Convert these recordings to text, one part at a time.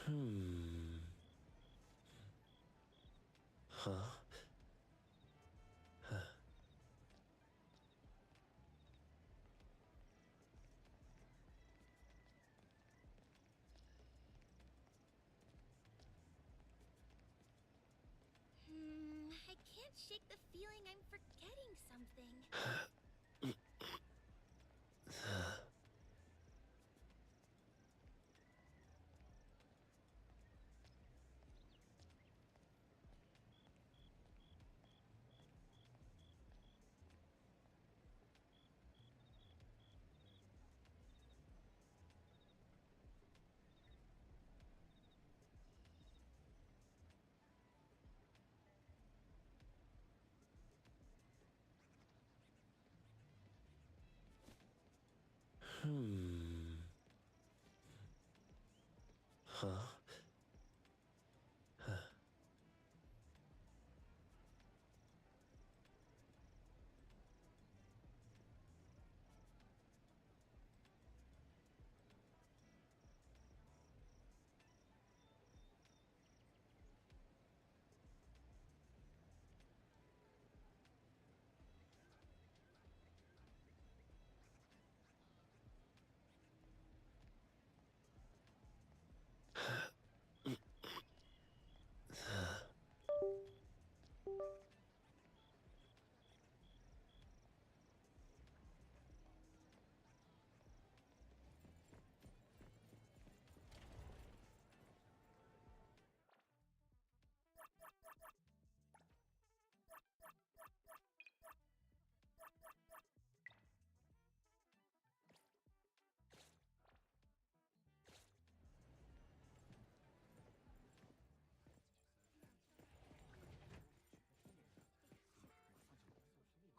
I can't shake the feeling I'm forgetting something.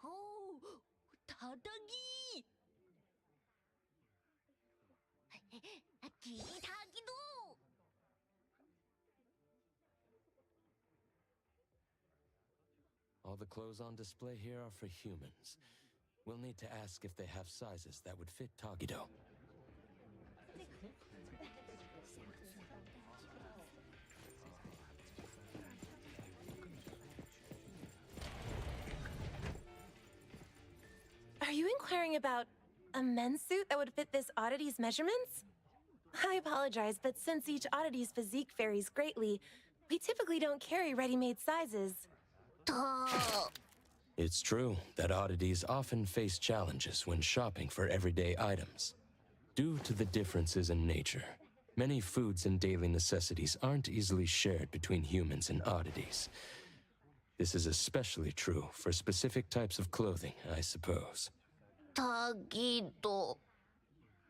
Oh, 다다기! 기타기도! All the clothes on display here are for humans. We'll need to ask if they have sizes that would fit Tagido. Are you inquiring about a men's suit that would fit this oddity's measurements? I apologize, but since each oddity's physique varies greatly, we typically don't carry ready-made sizes. It's true that oddities often face challenges when shopping for everyday items. Due to the differences in nature, many foods and daily necessities aren't easily shared between humans and oddities. This is especially true for specific types of clothing, I suppose.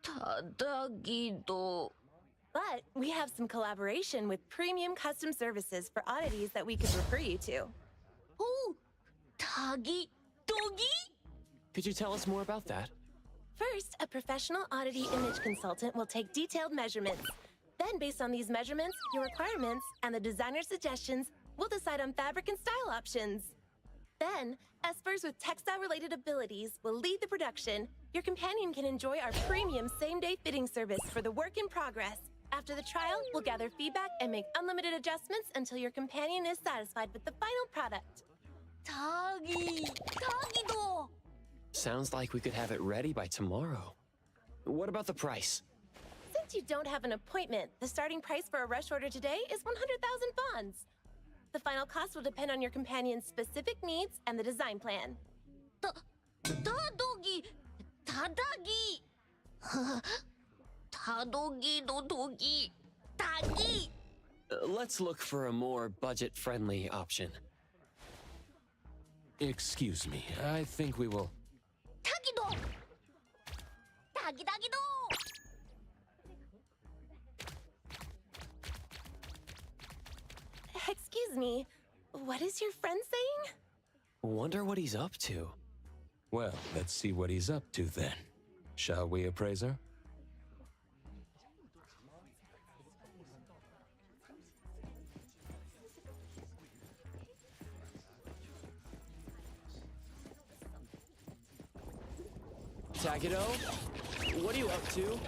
다다기도. But we have some collaboration with premium custom services for oddities that we could refer you to. Oh, 다기, 도기? Could you tell us more about that? First, a professional oddity image consultant will take detailed measurements. Then, based on these measurements, your requirements, and the designer's suggestions, we'll decide on fabric and style options. Then, espers with textile-related abilities will lead the production. Your companion can enjoy our premium same-day fitting service for the work in progress. After the trial, we'll gather feedback and make unlimited adjustments until your companion is satisfied with the final product. 다기도. Sounds like we could have it ready by tomorrow. What about the price? Since you don't have an appointment, the starting price for a rush order today is 100,000 bonds. The final cost will depend on your companion's specific needs and the design plan. 다도기, 다다기. 다도기도 도기, 다기. Let's look for a more budget-friendly option. Excuse me, I think we will... 다기도. 다기다기도. Excuse me, what is your friend saying? Wonder what he's up to. Well, let's see what he's up to then. Shall we, appraiser? Tagido, what are you up to?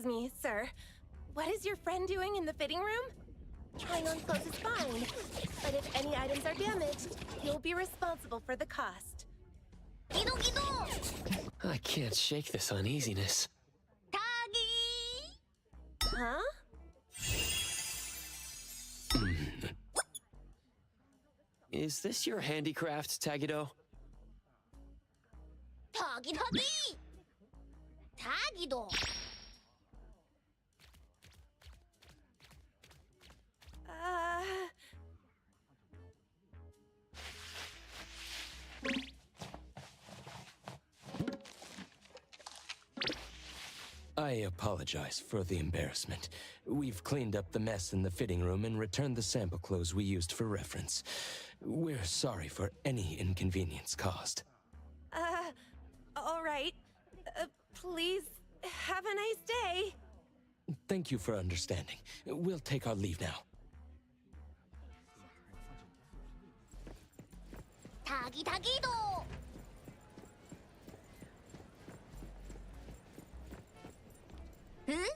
Excuse me, sir. What is your friend doing in the fitting room? Trying on clothes is fine, but if any items are damaged, you'll be responsible for the cost. Gido gido! I can't shake this uneasiness. Tagi! Huh? Is this your handicraft, Tagido? Tagi tagi! Tagido! I apologize for the embarrassment. We've cleaned up the mess in the fitting room and returned the sample clothes we used for reference. We're sorry for any inconvenience caused. All right. Please, have a nice day. Thank you for understanding. We'll take our leave now. Tagi tagido! Huh?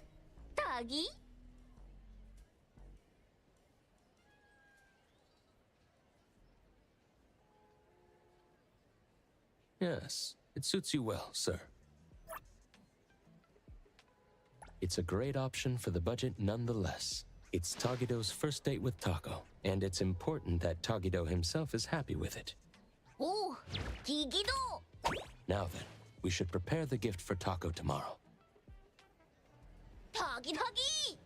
Tagi? Yes, it suits you well, sir. It's a great option for the budget nonetheless. It's Tagido's first date with Tako, and it's important that Tagido himself is happy with it. Oh, gigido! Now then, we should prepare the gift for Tako tomorrow. Tagi tagi!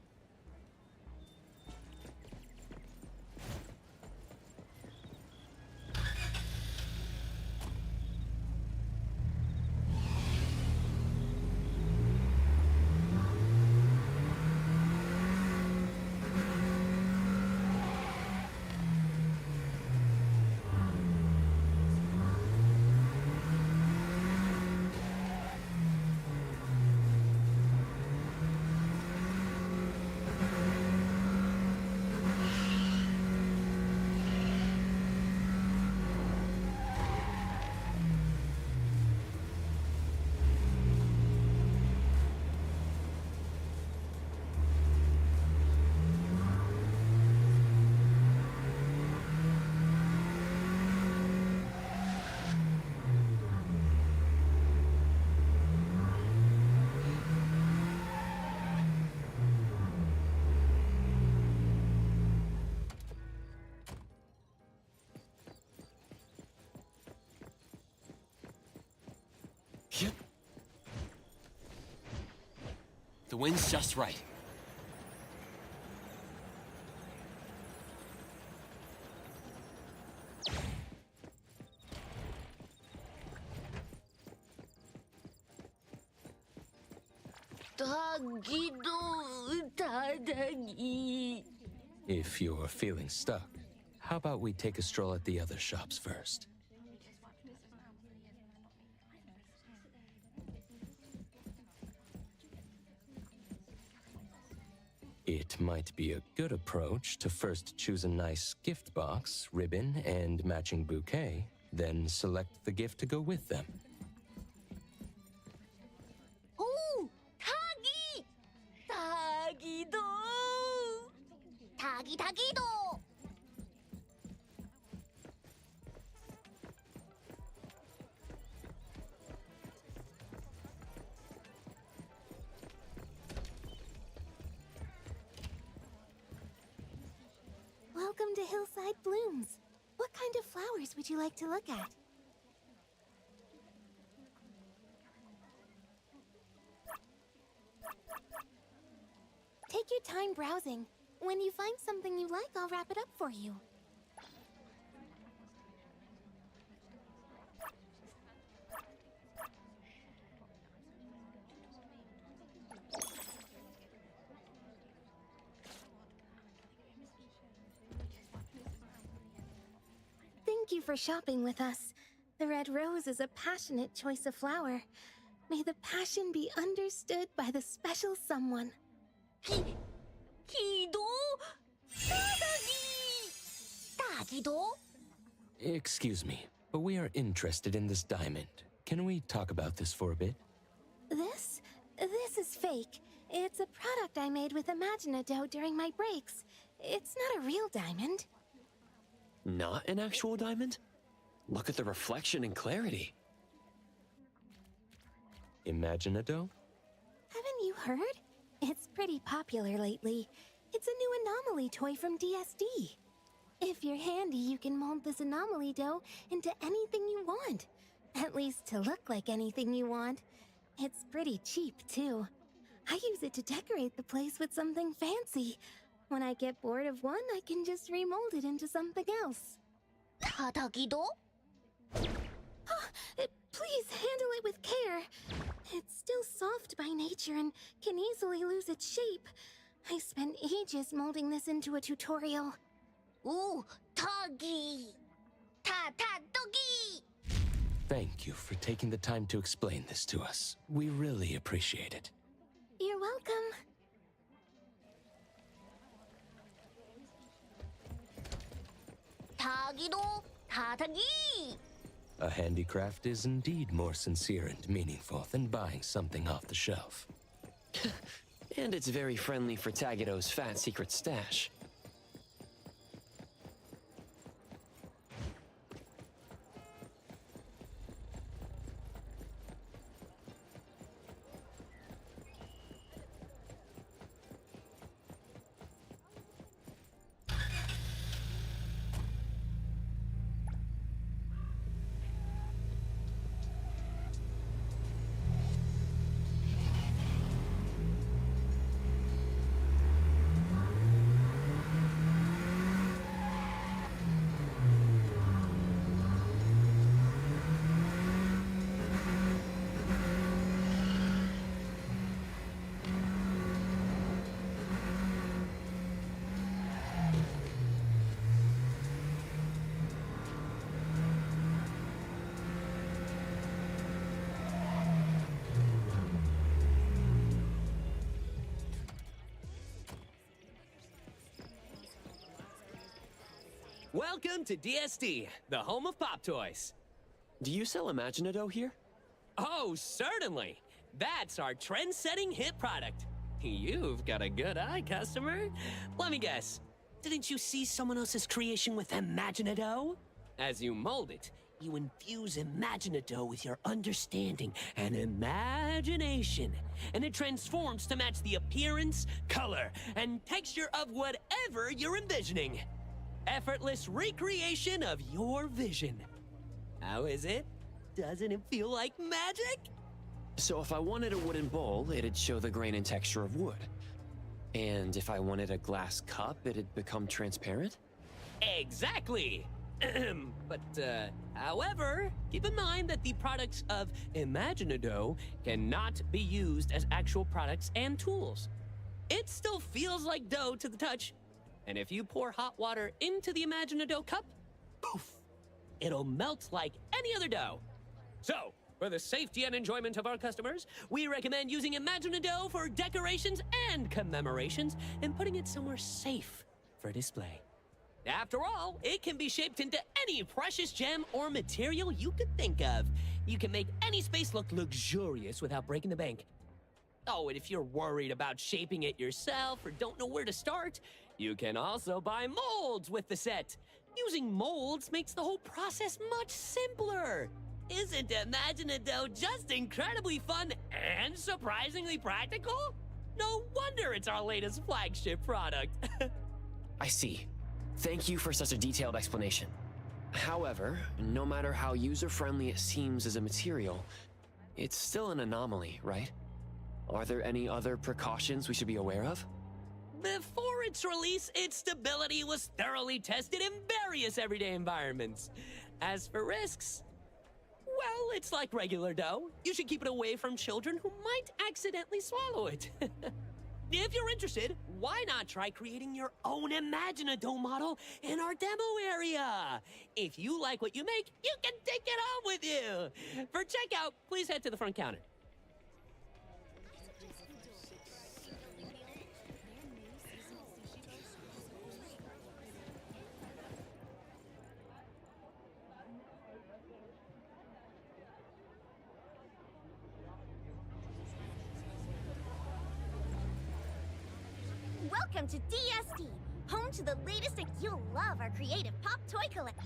The wind's just right. Tagido tadagi. If you're feeling stuck, how about we take a stroll at the other shops first? It might be a good approach to first choose a nice gift box, ribbon, and matching bouquet, then select the gift to go with them. Oh, tagi! Tagido! Tagi tagido! Welcome to Hillside Blooms. What kind of flowers would you like to look at? Take your time browsing. When you find something you like, I'll wrap it up for you. Thank you for shopping with us. The red rose is a passionate choice of flower. May the passion be understood by the special someone. Kido? Tadagi! Tagido? Excuse me, but we are interested in this diamond. Can we talk about this for a bit? This is fake. It's a product I made with Imaginado during my breaks. It's not a real diamond. Not an actual diamond? Look at the reflection and clarity. Imaginado? Haven't you heard? It's pretty popular lately. It's a new anomaly toy from DSD. If you're handy, you can mold this anomaly dough into anything you want. At least to look like anything you want. It's pretty cheap, too. I use it to decorate the place with something fancy. When I get bored of one, I can just remold it into something else. 타다기도? Please handle it with care. It's still soft by nature and can easily lose its shape. I spent ages molding this into a tutorial. 오, 타기. 타타도기. Thank you for taking the time to explain this to us. We really appreciate it. You're welcome. 타기도, 타타기. A handicraft is indeed more sincere and meaningful than buying something off the shelf. And it's very friendly for Tagido's fat secret stash. Welcome to DSD, the home of pop toys. Do you sell Imaginado here? Oh, certainly. That's our trend-setting hit product. You've got a good eye, customer. Let me guess. Didn't you see someone else's creation with Imaginado? As you mold it, you infuse Imaginado with your understanding and imagination, and it transforms to match the appearance, color, and texture of whatever you're envisioning. Effortless recreation of your vision. How is it? Doesn't it feel like magic? So if I wanted a wooden bowl, it'd show the grain and texture of wood. And if I wanted a glass cup, it'd become transparent? Exactly! However, keep in mind that the products of Imaginado cannot be used as actual products and tools. It still feels like dough to the touch, and if you pour hot water into the Imaginado cup, poof, it'll melt like any other dough. So, for the safety and enjoyment of our customers, we recommend using Imaginado for decorations and commemorations and putting it somewhere safe for display. After all, it can be shaped into any precious gem or material you could think of. You can make any space look luxurious without breaking the bank. Oh, and if you're worried about shaping it yourself or don't know where to start, you can also buy molds with the set. Using molds makes the whole process much simpler. Isn't Imaginado just incredibly fun and surprisingly practical? No wonder it's our latest flagship product. I see. Thank you for such a detailed explanation. However, no matter how user-friendly it seems as a material, it's still an anomaly, right? Are there any other precautions we should be aware of? Before its release, its stability was thoroughly tested in various everyday environments. As for risks, well, it's like regular dough. You should keep it away from children who might accidentally swallow it. If you're interested, why not try creating your own Imaginado model in our demo area? If you like what you make, you can take it home with you. For checkout, please head to the front counter. Welcome to DSD, home to the latest and you'll love our creative pop toy collection.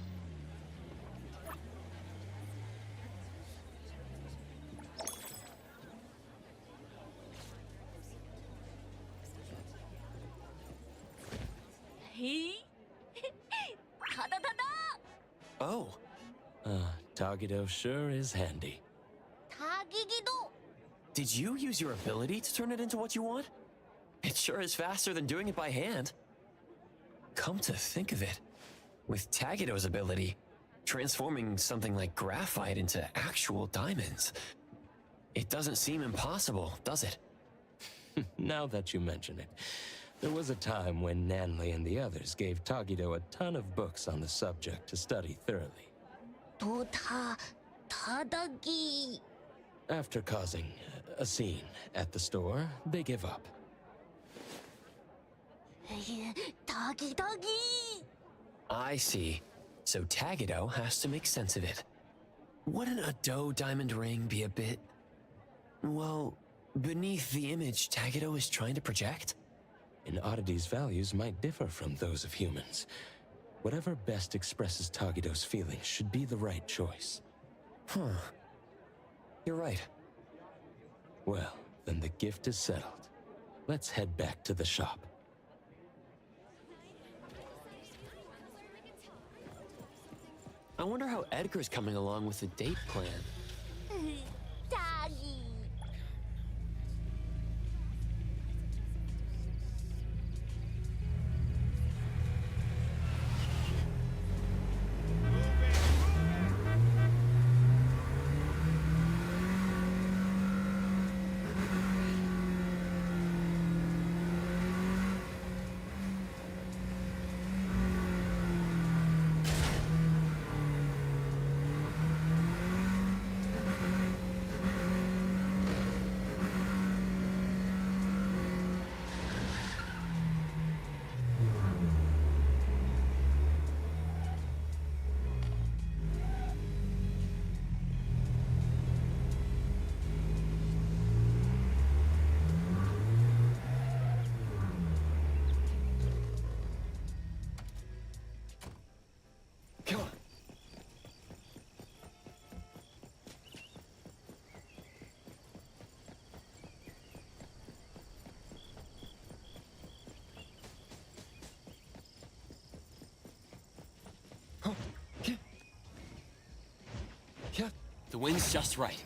Hey. Oh, Tagido sure is handy. 타기기도. did you use your ability to turn it into what you want? It sure is faster than doing it by hand. Come to think of it, with Tagido's ability, transforming something like graphite into actual diamonds, it doesn't seem impossible, does it? Now that you mention it, there was a time when Nanley and the others gave Tagido a ton of books on the subject to study thoroughly. 또 타다기. After causing a scene at the store, they give up. 타기. I see. So Tagido has to make sense of it. Wouldn't a dough diamond ring be a bit... well, beneath the image Tagido is trying to project? An oddity's values might differ from those of humans. Whatever best expresses Tagido's feelings should be the right choice. Huh. You're right. Well, then the gift is settled. Let's head back to the shop. I wonder how Edgar's coming along with the date plan. 타기. Come on. Yeah, the wind's just right.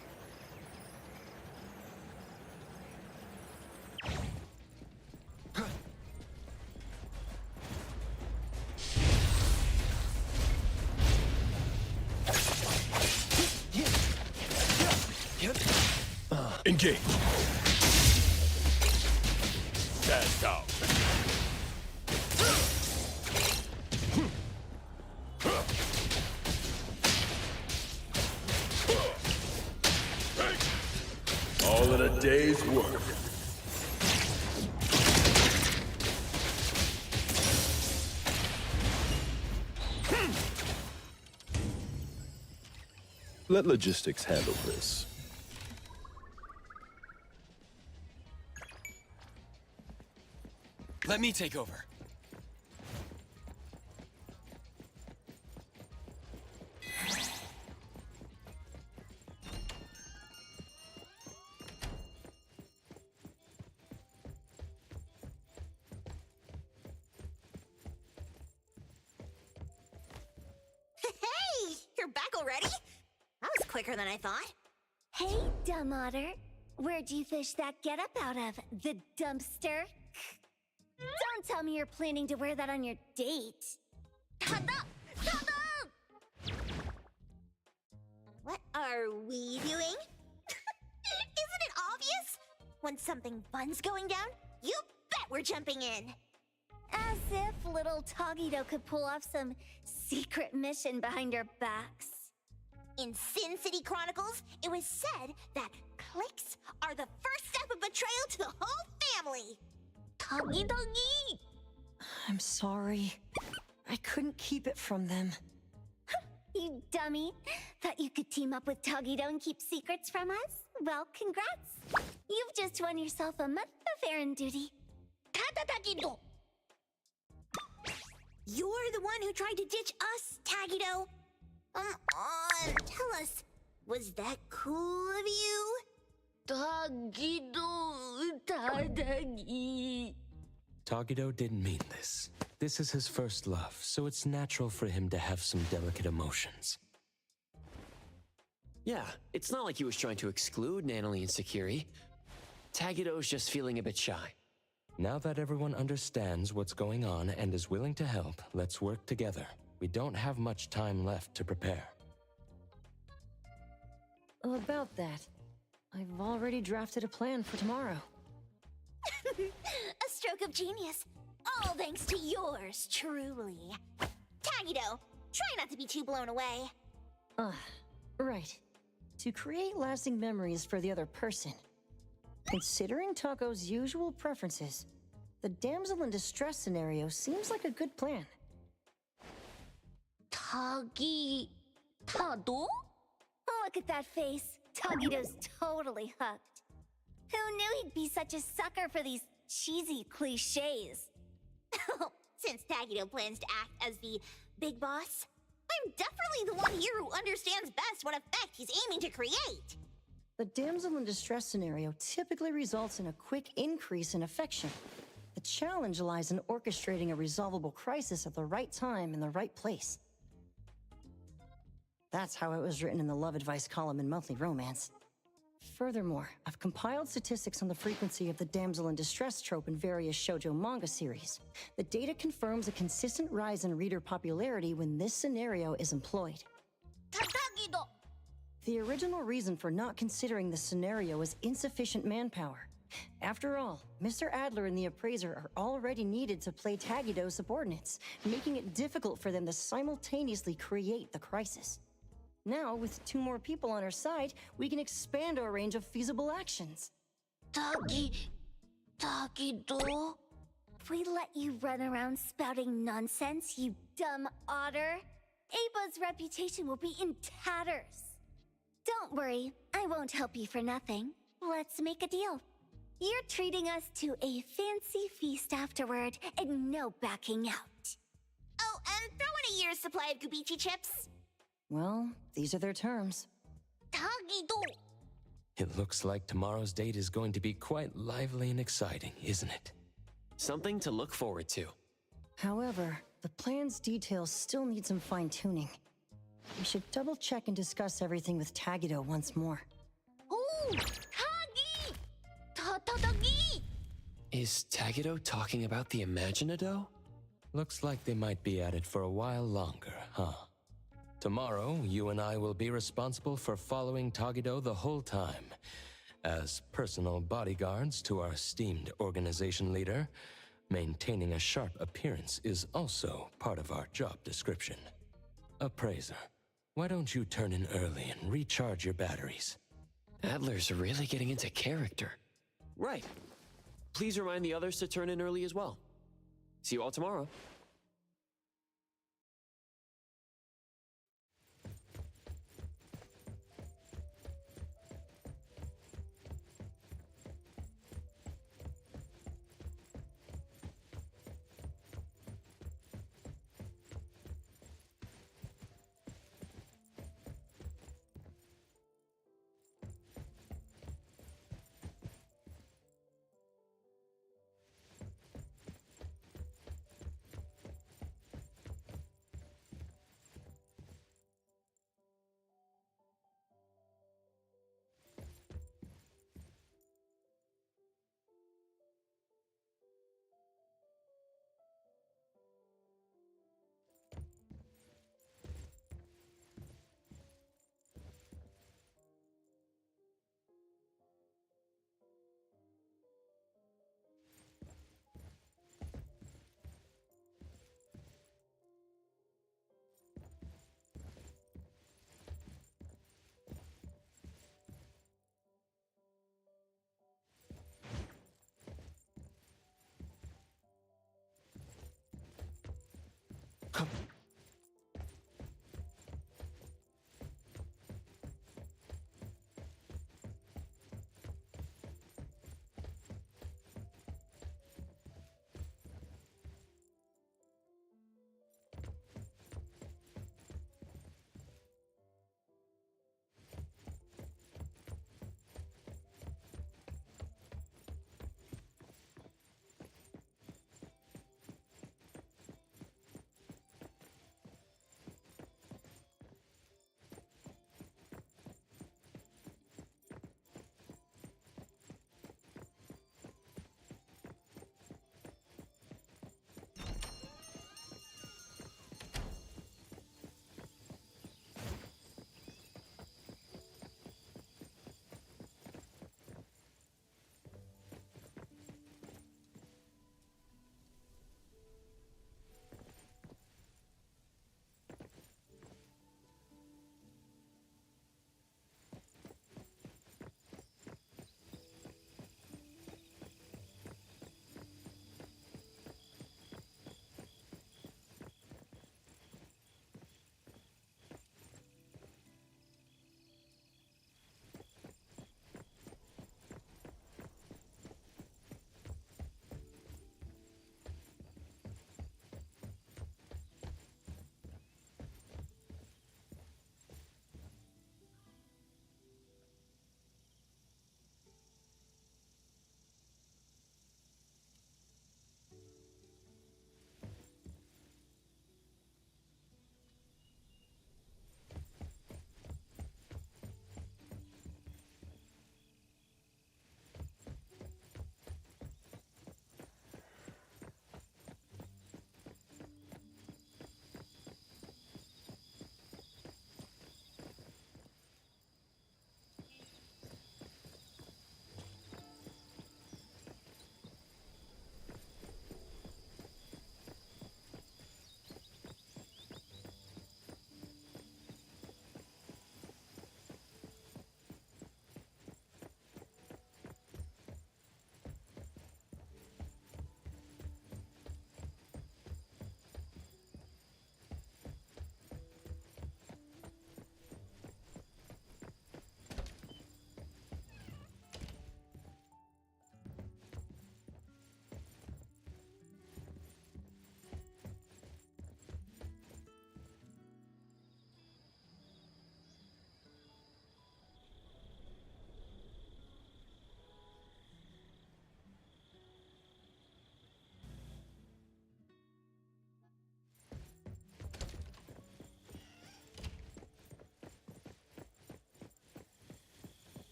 Engage. Stand down. All in a day's work. Let logistics handle this. Let me take over. Hey, you're back already? That was quicker than I thought. Hey, dumb otter. Where'd you fish that getup out of? The dumpster? Don't tell me you're planning to wear that on your date. 타다! 타다! What are we doing? Isn't it obvious? When something fun's going down, you bet we're jumping in. As if little Tagido could pull off some secret mission behind our backs. In Sin City Chronicles, it was said that clicks are the first step of betrayal to the whole family. 타기타기! I'm sorry. I couldn't keep it from them. You dummy. Thought you could team up with Tagido and keep secrets from us? Well, congrats. You've just won yourself a month of errand duty. 타다타기도! You're the one who tried to ditch us, Tagido. Come on, tell us. Was that cool of you? Tagido didn't mean this. This is his first love, so it's natural for him to have some delicate emotions. Yeah, it's not like he was trying to exclude Nanalie and Sakiri. Tagido's just feeling a bit shy. Now that everyone understands what's going on and is willing to help, let's work together. We don't have much time left to prepare. About that, I've already drafted a plan for tomorrow. A stroke of genius. All thanks to yours, truly. Tagido, try not to be too blown away. Right. To create lasting memories for the other person. Considering Taco's usual preferences, the damsel in distress scenario seems like a good plan. Tado? Look at that face. Tagido's totally hooked. Who knew he'd be such a sucker for these cheesy cliches? Since Tagido plans to act as the big boss, I'm definitely the one here who understands best what effect he's aiming to create. The damsel in distress scenario typically results in a quick increase in affection. The challenge lies in orchestrating a resolvable crisis at the right time in the right place. That's how it was written in the love advice column in Monthly Romance. Furthermore, I've compiled statistics on the frequency of the damsel in distress trope in various shoujo manga series. The data confirms a consistent rise in reader popularity when this scenario is employed. Tagido! The original reason for not considering this scenario is insufficient manpower. After all, Mr. Adler and the Appraiser are already needed to play Tagido's subordinates, making it difficult for them to simultaneously create the crisis. Now, with 2 more people on our side, we can expand our range of feasible actions. Tagido? If we let you run around spouting nonsense, you dumb otter, Aba's reputation will be in tatters. Don't worry, I won't help you for nothing. Let's make a deal. You're treating us to a fancy feast afterward, and no backing out. Oh, and throw in a year's supply of Gubichi chips. Well, these are their terms. Tagido! It looks like tomorrow's date is going to be quite lively and exciting, isn't it? Something to look forward to. However, the plan's details still need some fine-tuning. We should double-check and discuss everything with Tagido once more. Oh! Tagi! Tagi! Is Tagido talking about the Imaginado? Looks like they might be at it for a while longer, huh? Tomorrow, you and I will be responsible for following Tagido the whole time. As personal bodyguards to our esteemed organization leader, maintaining a sharp appearance is also part of our job description. Appraiser, why don't you turn in early and recharge your batteries? Adler's really getting into character. Right. Please remind the others to turn in early as well. See you all tomorrow.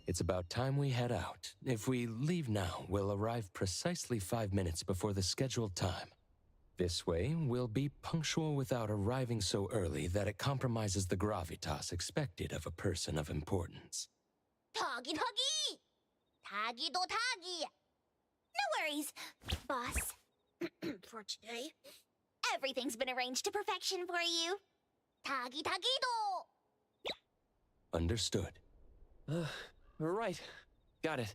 It's about time we head out. If we leave now, we'll arrive precisely 5 minutes before the scheduled time. This way, we'll be punctual without arriving so early that it compromises the gravitas expected of a person of importance. Tagi Tagi! Tagido Tagi! No worries, boss. For today, everything's been arranged to perfection for you. Tagi Tagido! Understood. Right. Got it.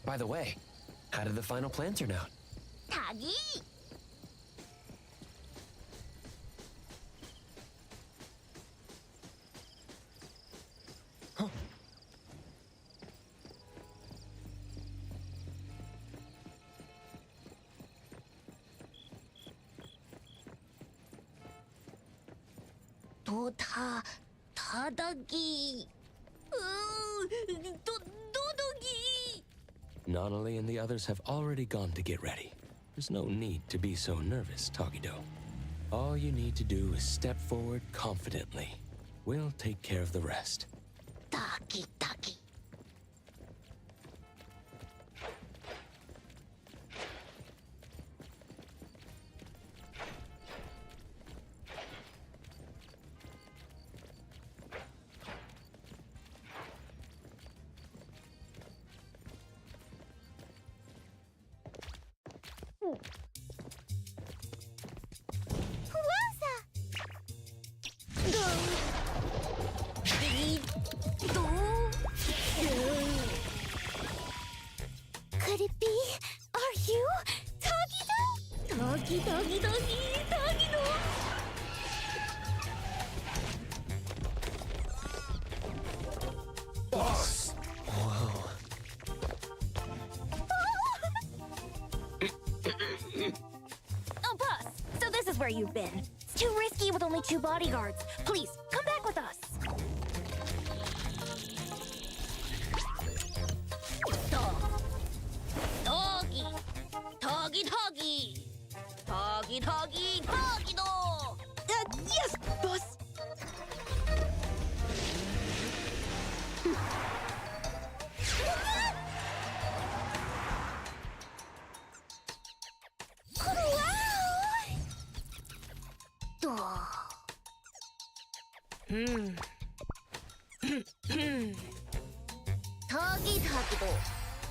By the way, how did the final plan turn out? Tagi! Tadagi. Dodogi. Nonali and the others have already gone to get ready. There's no need to be so nervous, Tagido. All you need to do is step forward confidently. We'll take care of the rest. Taki taki. Could it be? Are you Tagido? Tagido. Boss! Whoa. Oh, boss. So this is where you've been. It's too risky with only 2 bodyguards. Please, come back with us. Tagido! Yes, boss!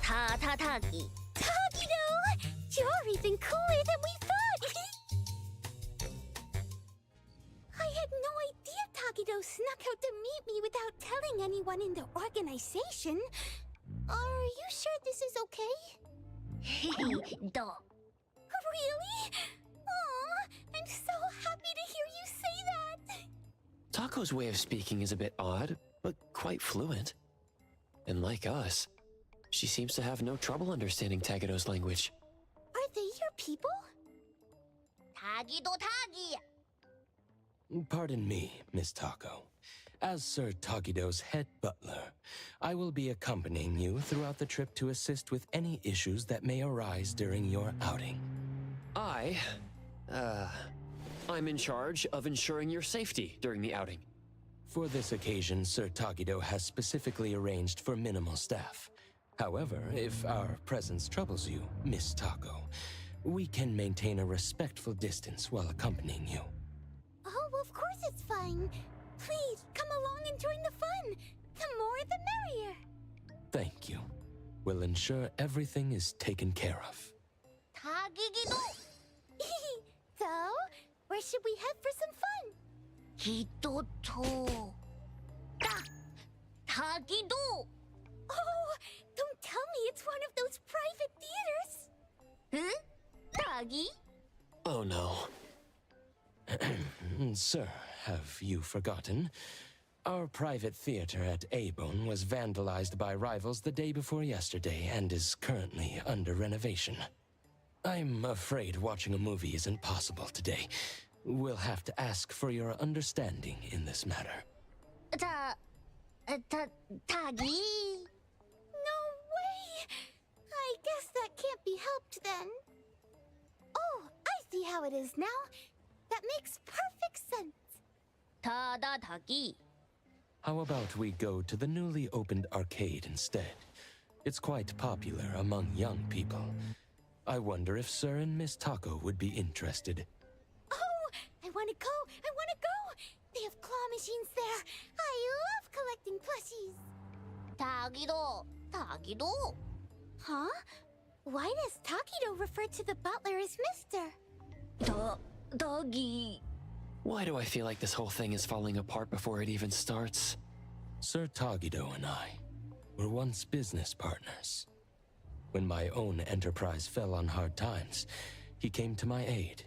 Tagido. Tagi. Tagido! You're even cooler than we thought! I had no idea Tagido snuck out to meet me without telling anyone in the organization. Are you sure this is okay? Really? Aw, I'm so happy to hear you say that! Taco's way of speaking is a bit odd, but quite fluent. And like us, she seems to have no trouble understanding Tagido's language. Are they your people? Tagido Tagi! Pardon me, Miss Taco. As Sir Tagido's head butler, I will be accompanying you throughout the trip to assist with any issues that may arise during your outing. I'm in charge of ensuring your safety during the outing. For this occasion, Sir Tagido has specifically arranged for minimal staff. However, if our presence troubles you, Miss Taco, we can maintain a respectful distance while accompanying you. Oh, of course it's fine. Please, come along and join the fun. The more the merrier. Thank you. We'll ensure everything is taken care of. 타기기도 So, where should we head for some fun? 기도토 타기도. Oh, don't tell me it's one of those private theaters. 응? 타기? Oh no. Sir, have you forgotten? Our private theater at A-Bone was vandalized by rivals the day before yesterday and is currently under renovation. I'm afraid watching a movie isn't possible today. We'll have to ask for your understanding in this matter. 타기? No way! I guess that can't be helped then. Oh, I see how it is now. That makes perfect sense. 타기. How about we go to the newly opened arcade instead? It's quite popular among young people. I wonder if Sir and Miss Taco would be interested. Oh, I want to go! I want to go! They have claw machines there. I love collecting plushies. 타기도. Huh? Why does Takido refer to the butler as Mr.? 타기. Why do I feel like this whole thing is falling apart before it even starts? Sir Tagido and I were once business partners. When my own enterprise fell on hard times, he came to my aid.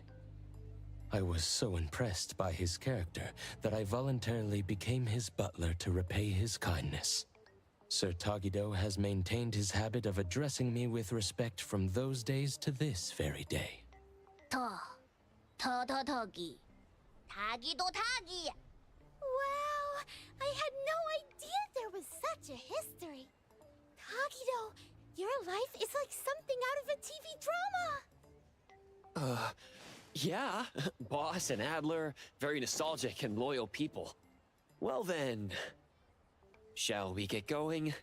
I was so impressed by his character that I voluntarily became his butler to repay his kindness. Sir Tagido has maintained his habit of addressing me with respect from those days to this very day. 타기. 타기도 타기. Wow, I had no idea there was such a history. Takido, your life is like something out of a TV drama. Yeah, Boss and Adler, very nostalgic and loyal people. Well then, shall we get going?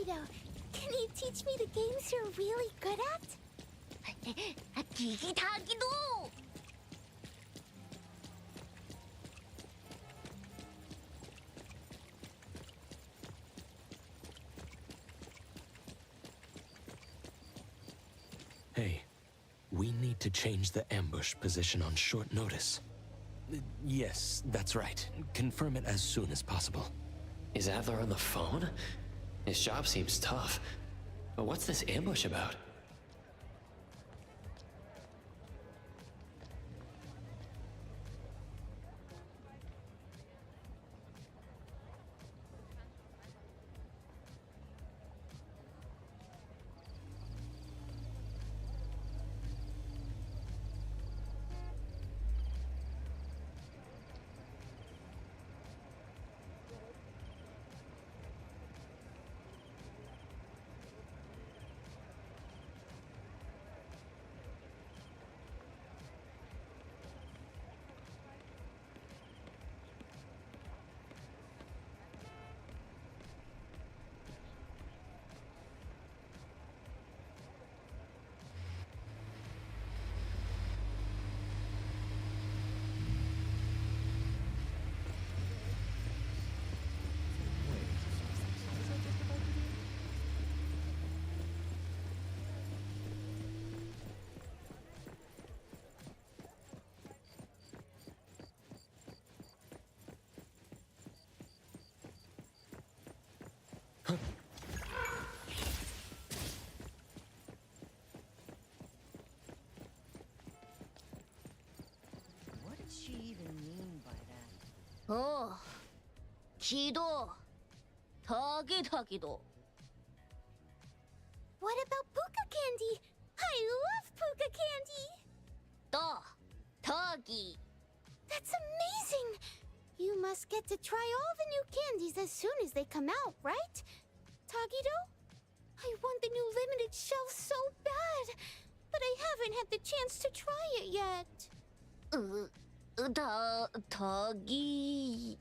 Tagido, can you teach me the games you're really good at? Gigi Tagido! Hey, we need to change the ambush position on short notice. Yes, that's right. Confirm it as soon as possible. Is Adler on the phone? His job seems tough. But what's this ambush about? What did she even mean by that? Oh, Chido. Tagido. What about puka candy? I love puka candy! Tagi. That's amazing! You must get to try all the new candies as soon as they come out, right? Tagido? I want the new limited shelf so bad, but I haven't had the chance to try it yet. Tagi...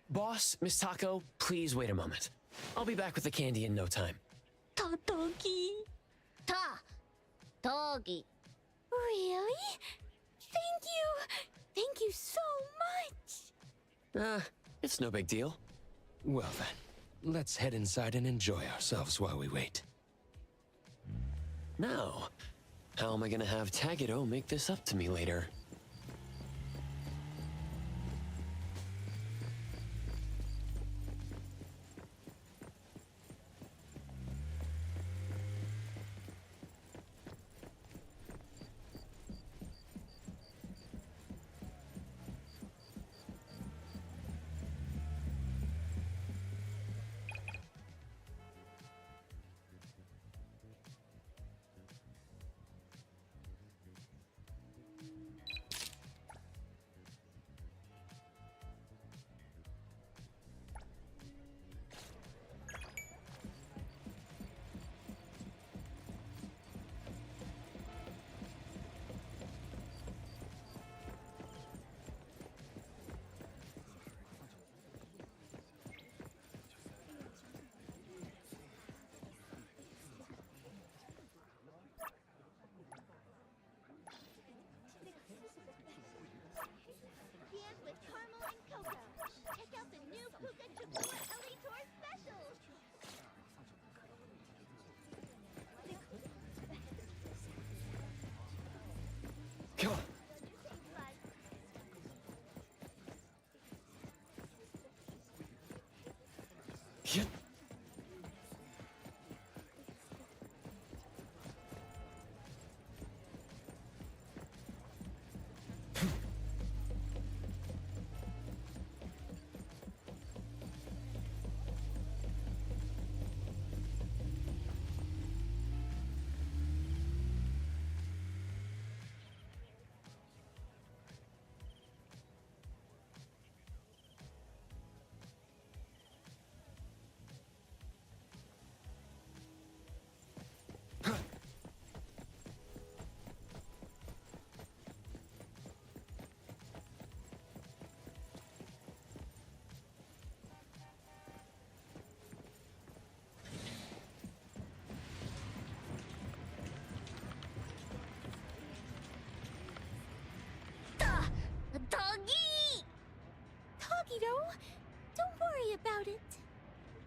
Boss, Miss Taco, please wait a moment. I'll be back with the candy in no time. Tagi... Tagi. Really? Thank you! Thank you so much! It's no big deal. Well then, let's head inside and enjoy ourselves while we wait. Now, how am I gonna have Tagido make this up to me later?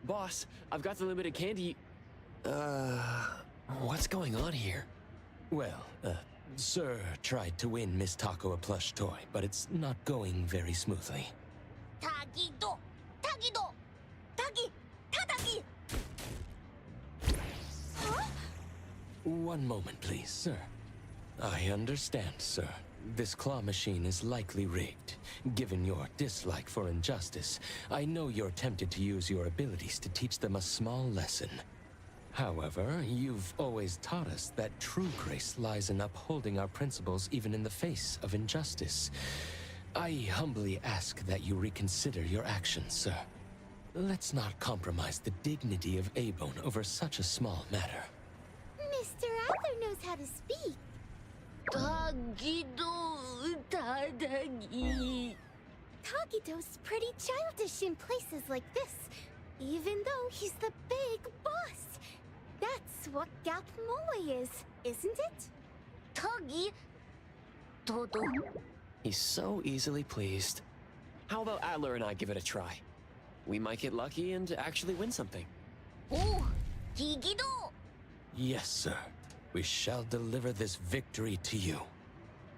Boss, I've got the limited candy... what's going on here? Well, Sir tried to win Miss Taco a plush toy, but it's not going very smoothly. Tagido! Tagido! Tagi! Tadagi! Huh? One moment, please, sir. I understand, sir. This claw machine is likely rigged. Given your dislike for injustice, I know you're tempted to use your abilities to teach them a small lesson. However, you've always taught us that true grace lies in upholding our principles even in the face of injustice. I humbly ask that you reconsider your actions, sir. Let's not compromise the dignity of A-Bone over such a small matter. Mr. Adler knows how to speak. Tagido Tadagi. Tagido's pretty childish in places like this, even though he's the big boss. That's what Gap Moe is, isn't it? Tagi Todo. He's so easily pleased. How about Adler and I give it a try? We might get lucky and actually win something. Oh, Gigido! Yes, sir. We shall deliver this victory to you.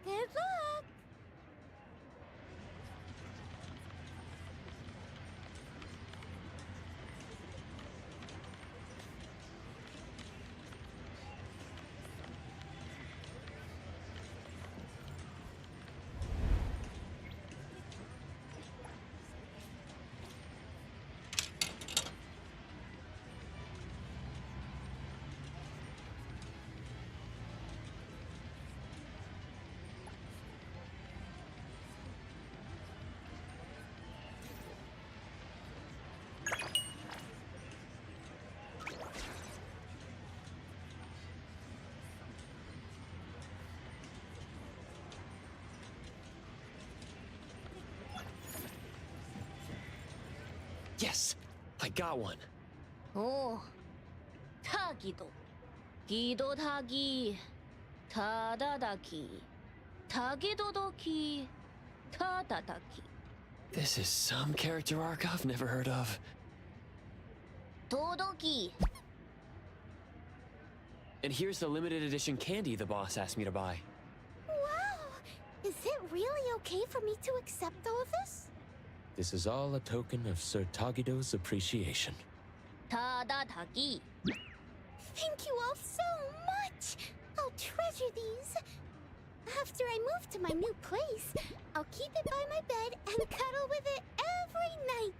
Good luck! Yes! I got one! Oh, Tagido. Gido Tagi. Tadadaki. Tagidodoki. Tadadaki. This is some character arc I've never heard of. Todoki. And here's the limited edition candy the boss asked me to buy. Wow! Is it really okay for me to accept all of this? This is all a token of Sir Tagido's appreciation. Tadadaki. Thank you all so much! I'll treasure these. After I move to my new place, I'll keep it by my bed and cuddle with it every night.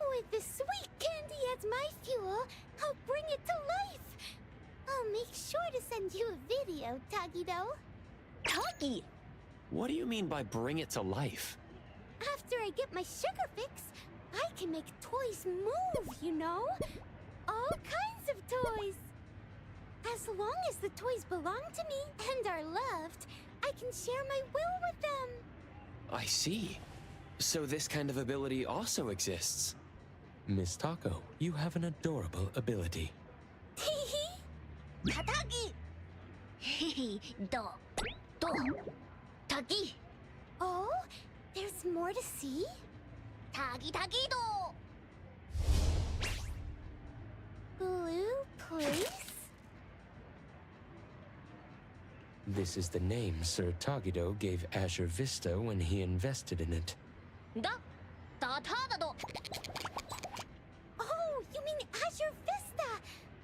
With the sweet candy as my fuel, I'll bring it to life. I'll make sure to send you a video, Tagido. Tagi! What do you mean by bring it to life? After I get my sugar fix, I can make toys move, you know? All kinds of toys. As long as the toys belong to me and are loved, I can share my will with them. I see. So this kind of ability also exists. Miss Taco, you have an adorable ability. Hee Tatagi! Hee Do. Tagi! Oh, there's more to see? Tagi-do! Blue place? This is the name Sir Tagido gave Azure Vista when he invested in it. Da-da-da-do! Oh, you mean Azure Vista!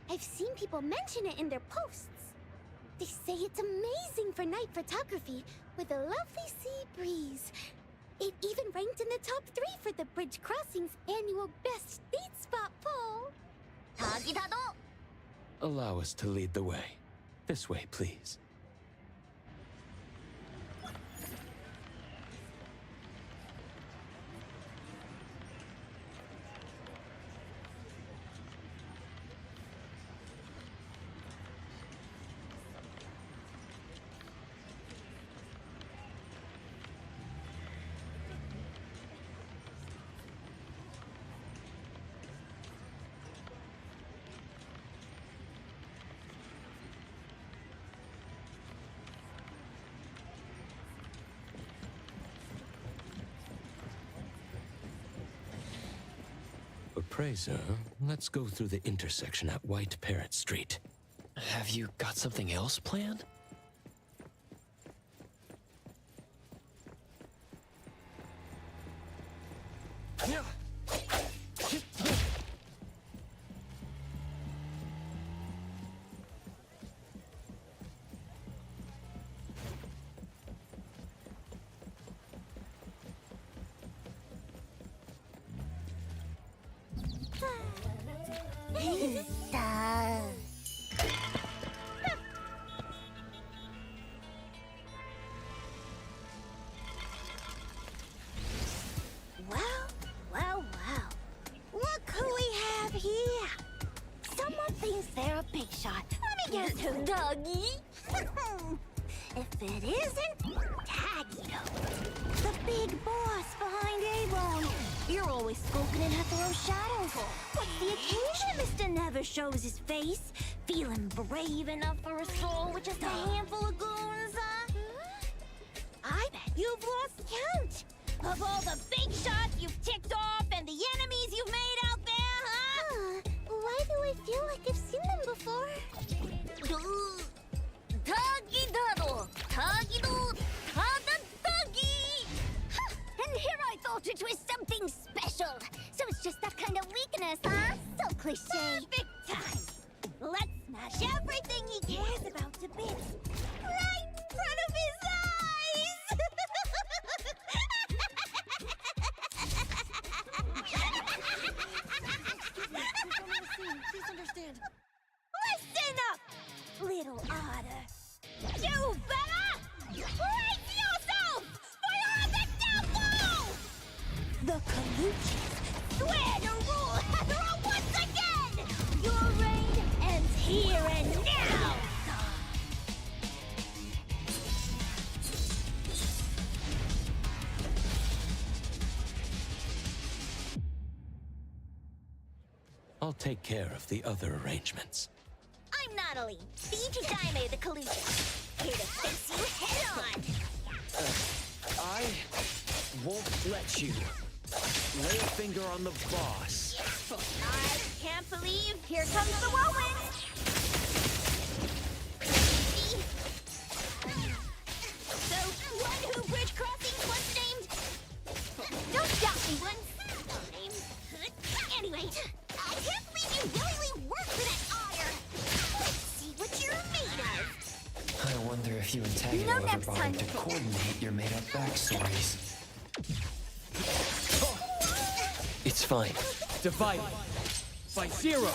I've seen people mention it in their posts. They say it's amazing for night photography with a lovely sea breeze. It even ranked in the top 3 for the Bridge Crossing's annual Best Date Spot poll. Tagi-da-do! Allow us to lead the way. This way, please. appraiser, let's go through the intersection at White Parrot Street. Have you got something else planned? Well. Look who we have here. Someone thinks they're a big shot. Let me guess who, Doggy? If it isn't, Taggio, the big boss behind A-Bone. You're always skulking in Hethero's shadow. What's the occasion Mr. Never shows his face? Feeling brave enough for a stroll with just a handful of goons, huh? I bet you've lost count of all the big shots you've ticked off and the enemies you've made out there, huh? Why do I feel like I've seen them before? Tagi-dado! Tagi-do! Tada-dagi! And here I thought it was something special. So it's just that kind of weakness, huh? So cliche. Perfect time. Let's smash everything he cares about to bits. Right in front of his eyes! Please understand. Listen up, little otter. You better brace yourself for your downfall! The Kaluchis swear to rule Hethera once again! Your reign ends here and now! I'll take care of the other arrangements. I'm Natalie, the Ichijime of the Kaluchis. Here to face you head on! I won't let you lay a finger on the boss. I can't believe here comes the whirlwind! So, one who bridge crossings was named... Don't doubt me, once. Anyway, I can't believe you willingly worked for that otter! Let's see what you're made of! I wonder if you and Taggio No ever next time. bothered to coordinate your made-up backstories. It's fine. Divided by 0. So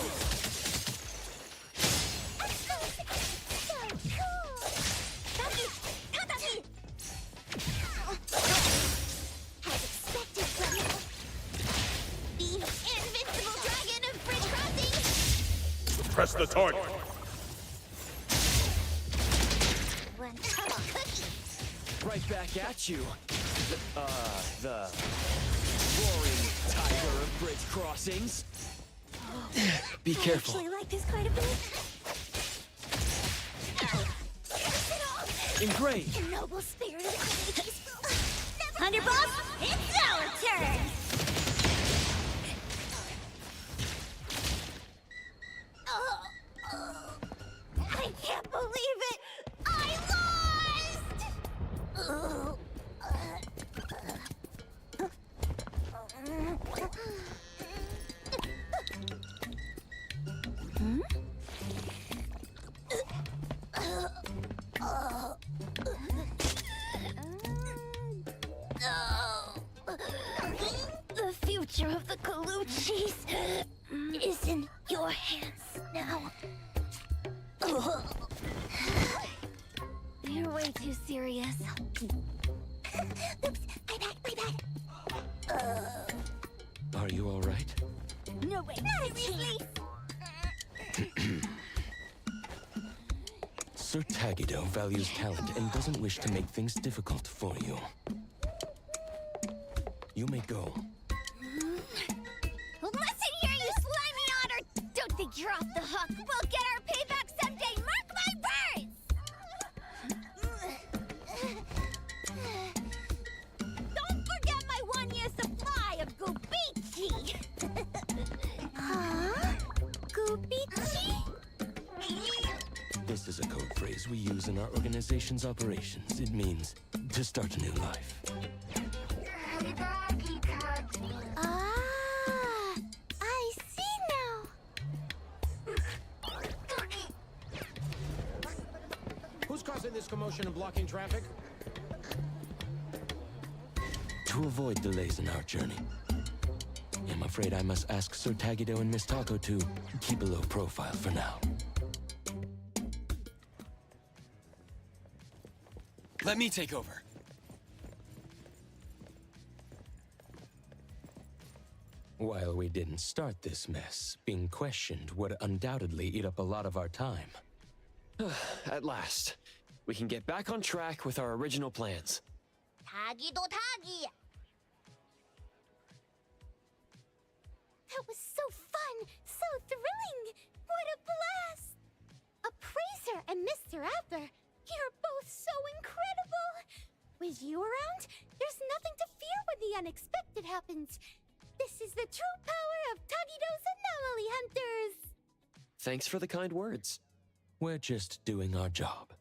cool! Tadaki! As expected from you, the invincible dragon of bridge crossing! Press the target. One tunnel cookie! Right back at you. The roaring tiger of bridge crossings. Be careful. I actually like this quite a bit. Engraved. The noble spirit of the Kaluchis. Underboss, it's our turn! I can't believe it! I lost! The future of the Kaluchis is in your hands now. You're way too serious. Oops, my bad. Are you all right? No way, seriously? Sir Tagido values talent and doesn't wish to make things difficult for you. You may go. Listen here, you slimy otter! Don't think you're off the hook. We'll get our payback someday, mark my words! Don't forget my 1-year supply of Gubichi! we use in our organization's operations. It means to start a new life. Ah, I see now. Who's causing this commotion and blocking traffic? To avoid delays in our journey, I'm afraid I must ask Sir Tagido and Miss Taco to keep a low profile for now. Let me take over. While we didn't start this mess, being questioned would undoubtedly eat up a lot of our time. At last, we can get back on track with our original plans. Tagido Tagi. That was so fun, so thrilling. What a blast! Appraiser and Mr. Adler, you're both so incredible. With you around, there's nothing to fear when the unexpected happens. This is the true power of Tagido's anomaly hunters. Thanks for the kind words. We're just doing our job.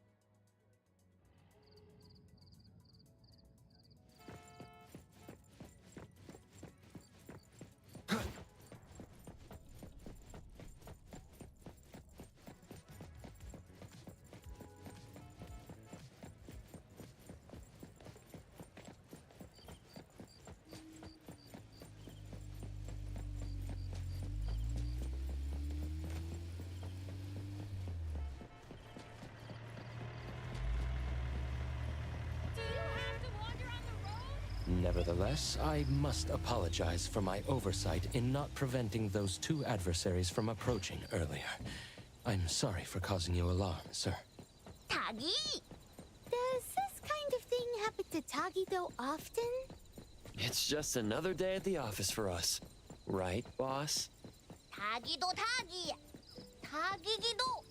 Nevertheless, I must apologize for my oversight in not preventing those two adversaries from approaching earlier. I'm sorry for causing you alarm, sir. Tagi! Does this kind of thing happen to Tagido often? It's just another day at the office for us. Right, boss? Tagido Tagi! Tagigido!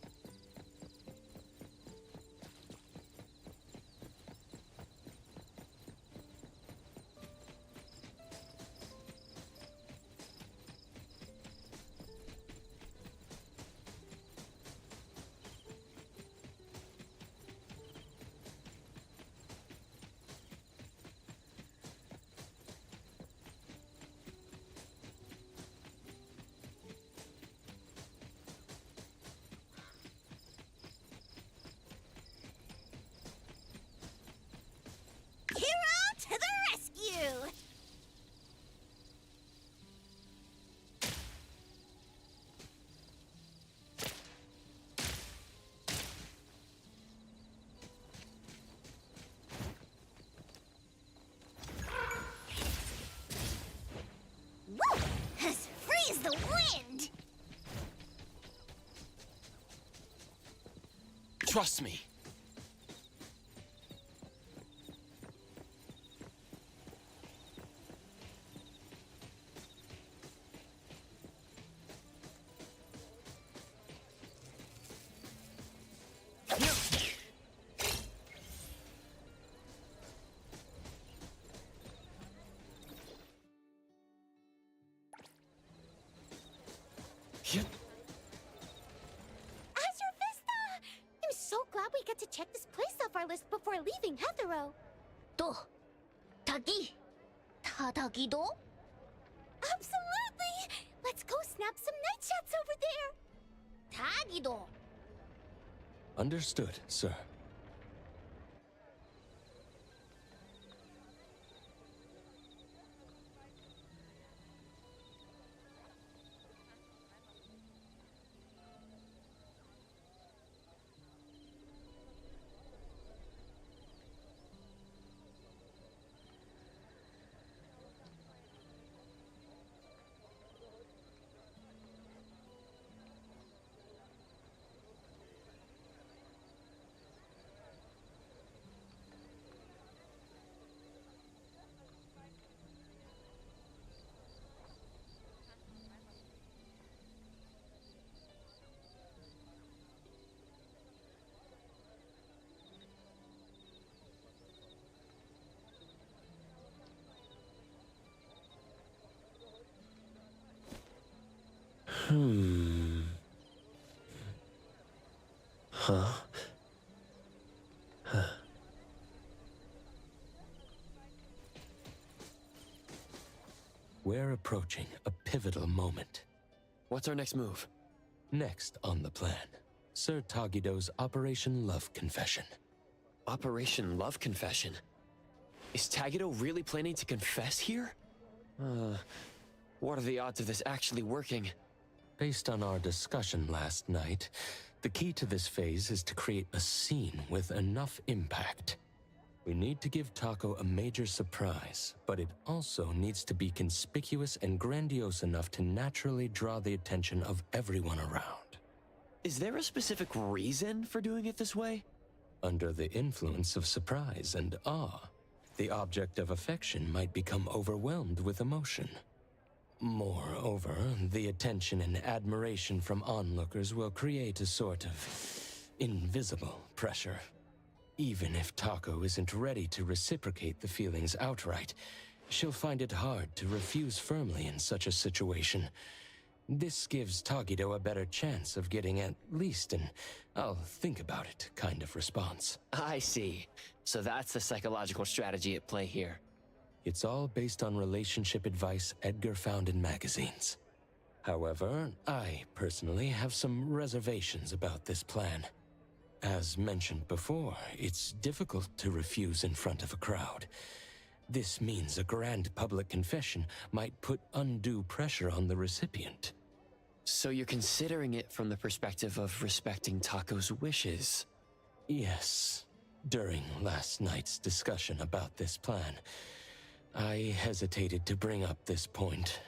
Hero to the rescue! Woo! Let's freeze the wind! Trust me. Azure Vista! I'm so glad we get to check this place off our list before leaving Heathrow. Do. Tagi. Tadagido? Absolutely! Let's go snap some night shots over there! Tagido! Understood, sir. Huh? we're approaching a pivotal moment. What's our next move? Next on the plan, Sir Tagido's Operation Love Confession. Operation Love Confession? Is Tagido really planning to confess here? What are the odds of this actually working? Based on our discussion last night, the key to this phase is to create a scene with enough impact. We need to give Taco a major surprise, but it also needs to be conspicuous and grandiose enough to naturally draw the attention of everyone around. Is there a specific reason for doing it this way? Under the influence of surprise and awe, the object of affection might become overwhelmed with emotion. Moreover, the attention and admiration from onlookers will create a sort of invisible pressure. Even if Taco isn't ready to reciprocate the feelings outright, she'll find it hard to refuse firmly in such a situation. This gives Tagido a better chance of getting at least an "I'll think about it" kind of response. I see. So that's the psychological strategy at play here. It's all based on relationship advice Edgar found in magazines. However, I personally have some reservations about this plan. As mentioned before, it's difficult to refuse in front of a crowd. This means a grand public confession might put undue pressure on the recipient. So you're considering it from the perspective of respecting Taco's wishes? Yes. During last night's discussion about this plan, I hesitated to bring up this point.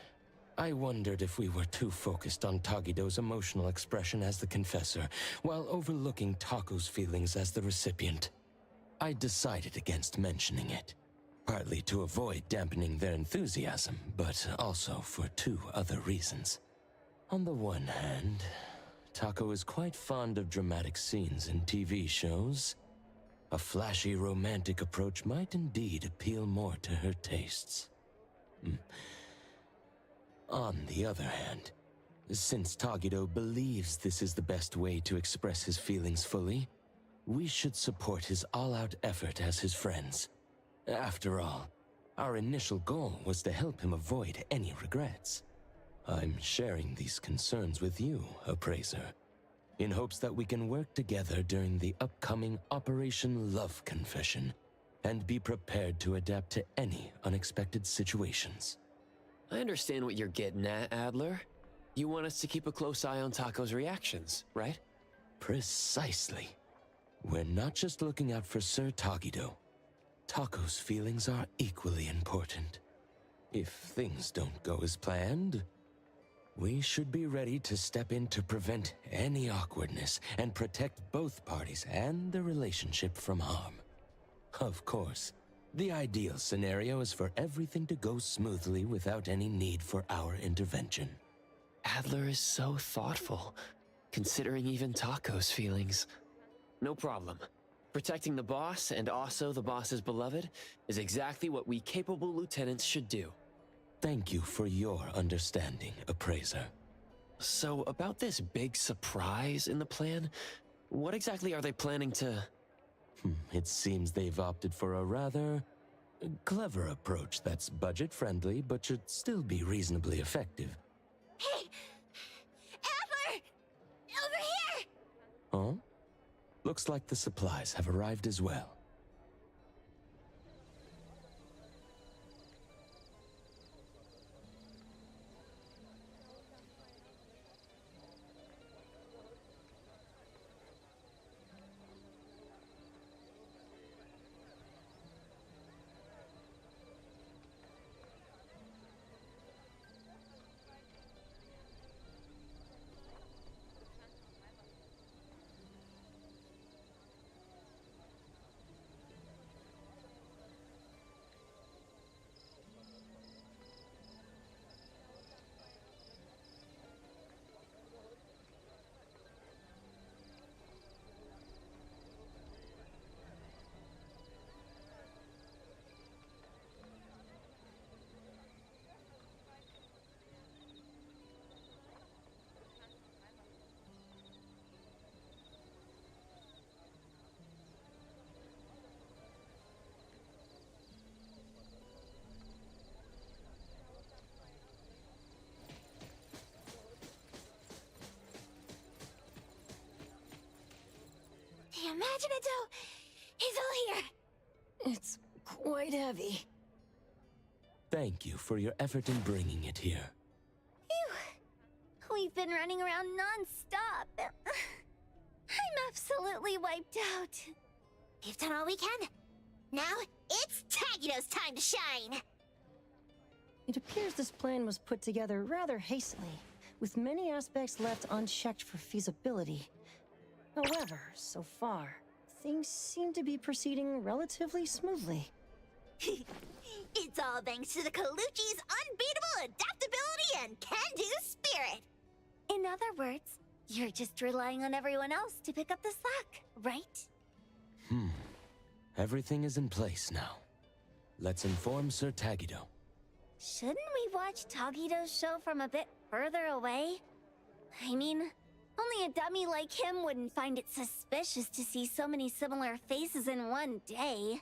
I wondered if we were too focused on Tagido's emotional expression as the confessor, while overlooking Taco's feelings as the recipient. I decided against mentioning it, partly to avoid dampening their enthusiasm, but also for two other reasons. On the one hand, Taco is quite fond of dramatic scenes in TV shows. A flashy romantic approach might indeed appeal more to her tastes. On the other hand, since Tagido believes this is the best way to express his feelings fully, we should support his all-out effort as his friends. After all, our initial goal was to help him avoid any regrets. I'm sharing these concerns with you, Appraiser, in hopes that we can work together during the upcoming Operation Love Confession and be prepared to adapt to any unexpected situations. I understand what you're getting at, Adler. You want us to keep a close eye on Taco's reactions, right? Precisely. We're not just looking out for Sir Tagido. Taco's feelings are equally important. If things don't go as planned, we should be ready to step in to prevent any awkwardness and protect both parties and the relationship from harm. Of course, the ideal scenario is for everything to go smoothly without any need for our intervention. Adler is so thoughtful, considering even Taco's feelings. No problem. Protecting the boss, and also the boss's beloved, is exactly what we capable lieutenants should do. Thank you for your understanding, Appraiser. So, about this big surprise in the plan, what exactly are they planning to... It seems they've opted for a rather clever approach that's budget-friendly but should still be reasonably effective. Hey! Adler! Over here! Huh? Looks like the supplies have arrived as well. Imaginado! He's all here! It's quite heavy. Thank you for your effort in bringing it here. Phew! We've been running around non-stop. I'm absolutely wiped out. We've done all we can. Now, it's Tagido's time to shine! It appears this plan was put together rather hastily, with many aspects left unchecked for feasibility. However, so far, things seem to be proceeding relatively smoothly. It's all thanks to the Colucci's unbeatable adaptability and can-do spirit! In other words, you're just relying on everyone else to pick up the slack, right? Everything is in place now. Let's inform Sir Tagido. Shouldn't we watch Tagido's show from a bit further away? I mean, only a dummy like him wouldn't find it suspicious to see so many similar faces in one day.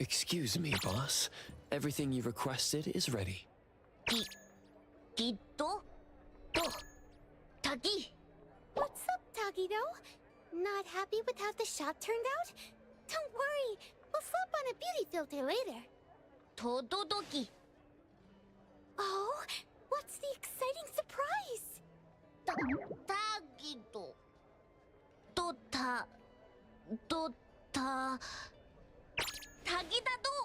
Excuse me, boss. Everything you requested is ready. Tagi? What's up, Tagido? Not happy with how the shop turned out? Don't worry, we'll slap on a beauty filter later. Tododoki. Oh, what's the exciting surprise? Tagido. Tagidado! Tagidado!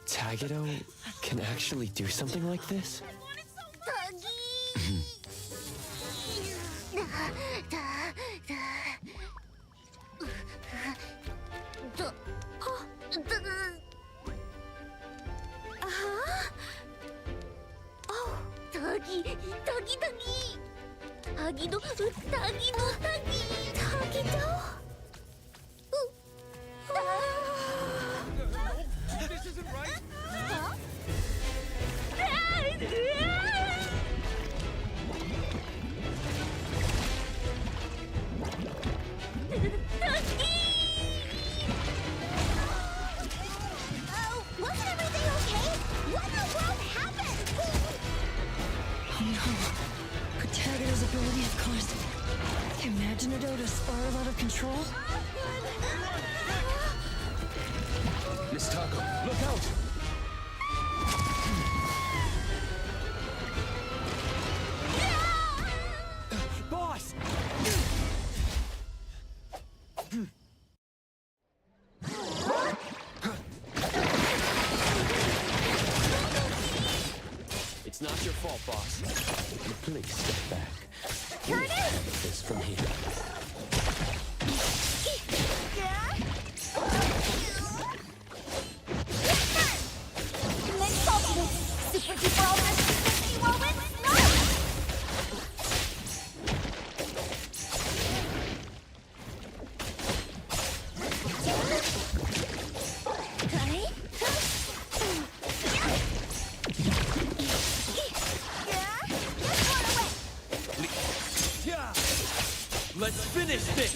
Tagido can actually do something like this? This isn't right! Wasn't everything okay? What in the world happened? Oh no. Could Tagido's ability have caused Imaginado to spiral out of control? Miss Taco, look out! Boss! It's not your fault, boss. Please step back. Turn We'll handle this from here. Let's solve this! Super duper ultra super whirlwind snarl! Let's finish this!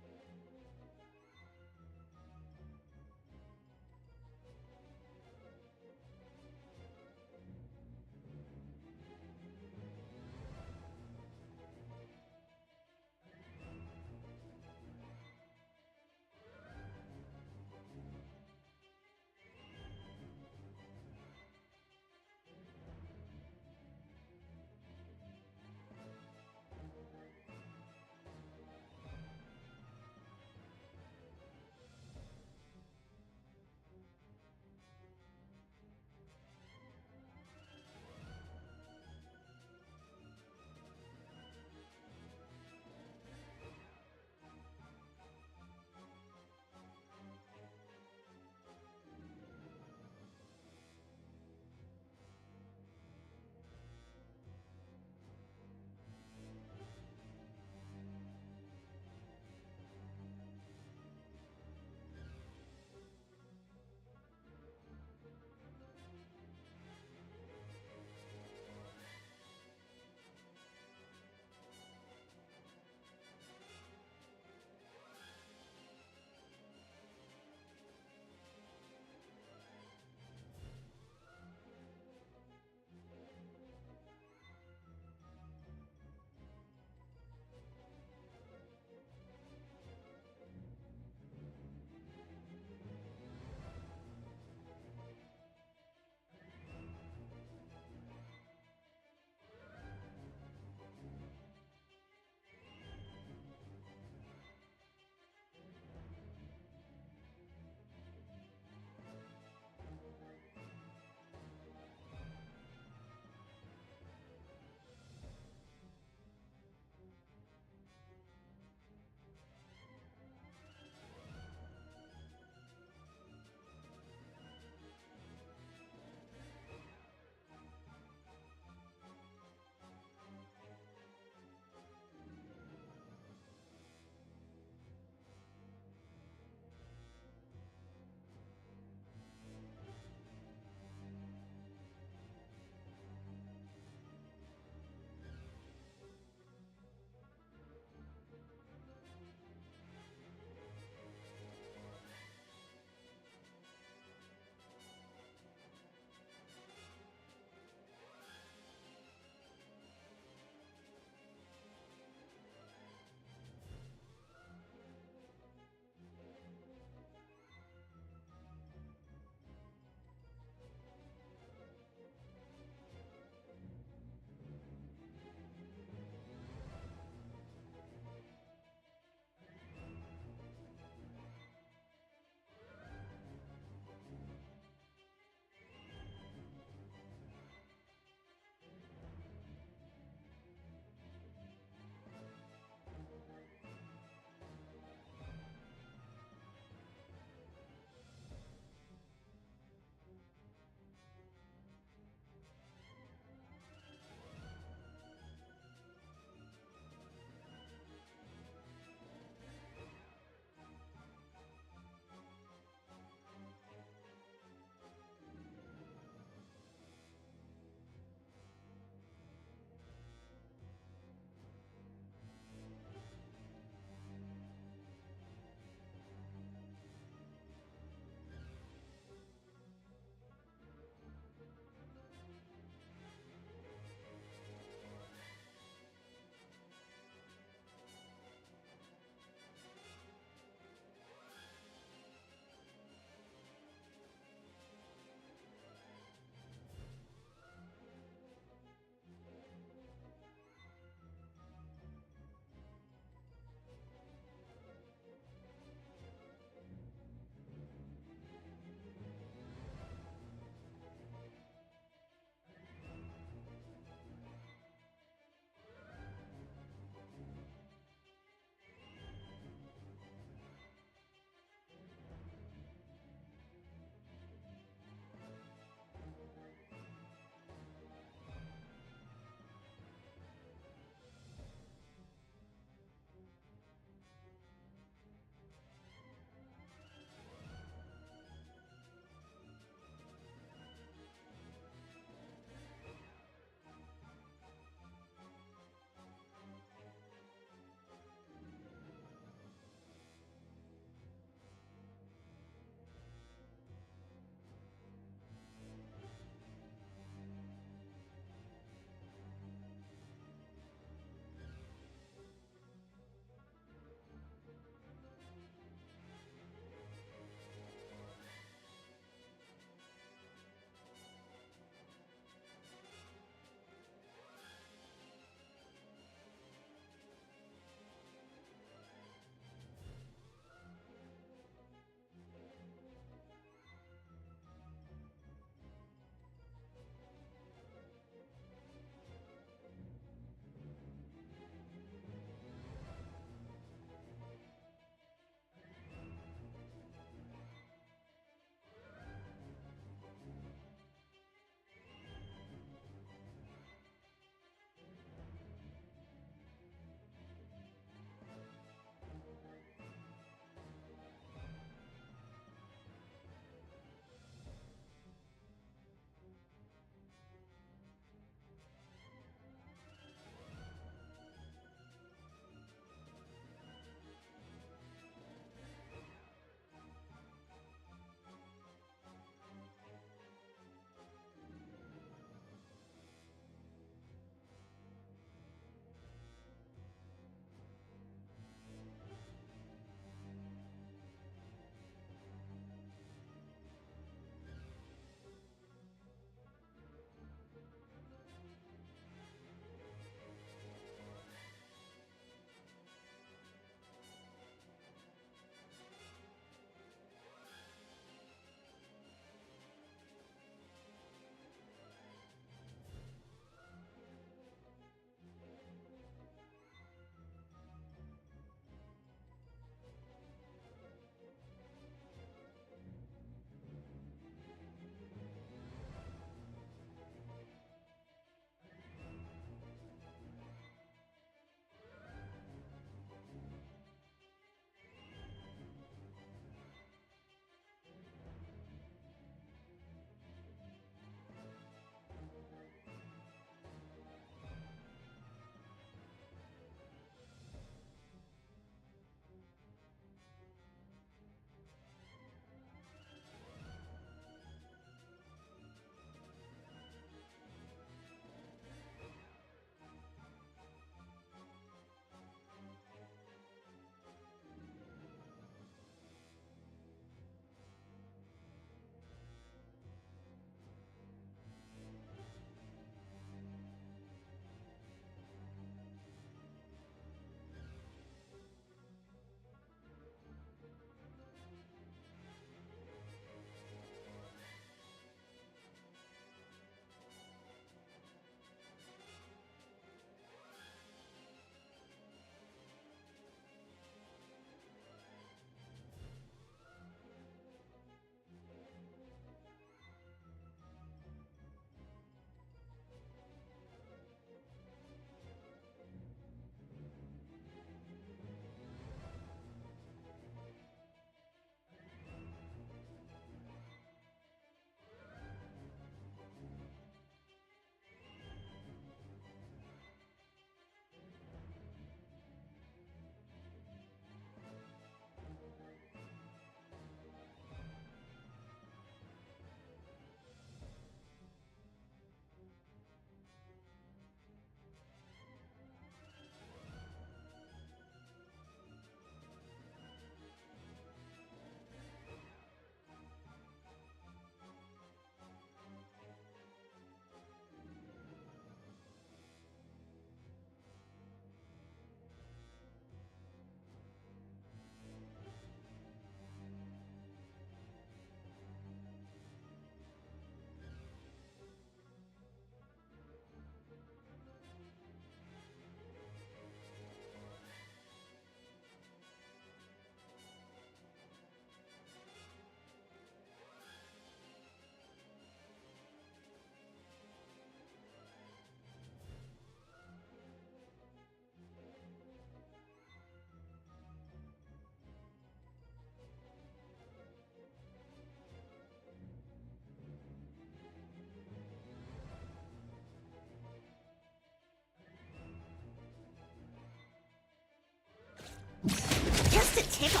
to tickle.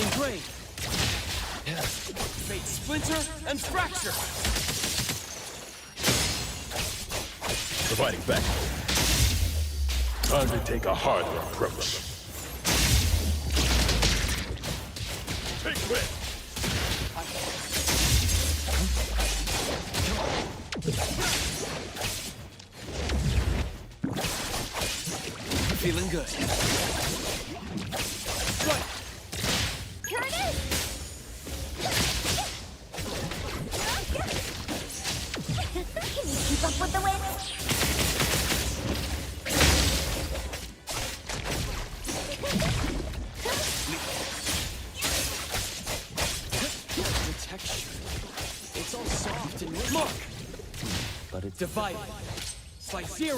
Engrave. Fate splinter and fracture. Providing back. Time to take a harder approach. Take win. Feeling good. Right. Curtis! Can you keep up with the wind? The texture. It's all soft and rich. Mark. But it's Divided. By 0.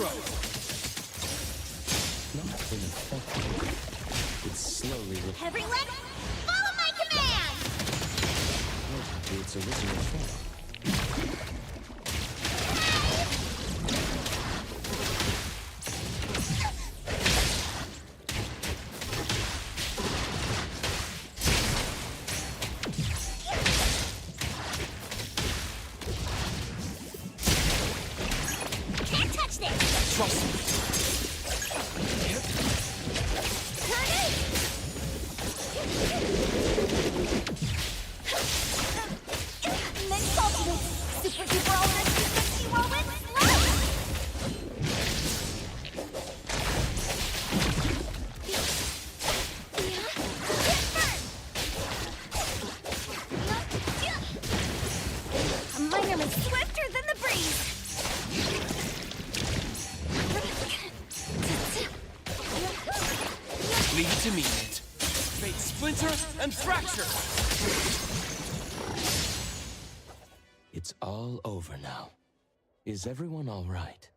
not ineffective. It's slowly Everyone, follow my command! reverting to its original form. Can't touch this! Trust me. Curtis! Many saltiness! Super duper ultra frequency whirlwind A minor is swifter than the breeze! Leave it to me, Mint. Fate splinter and fracture. It's all over now. Is everyone all right?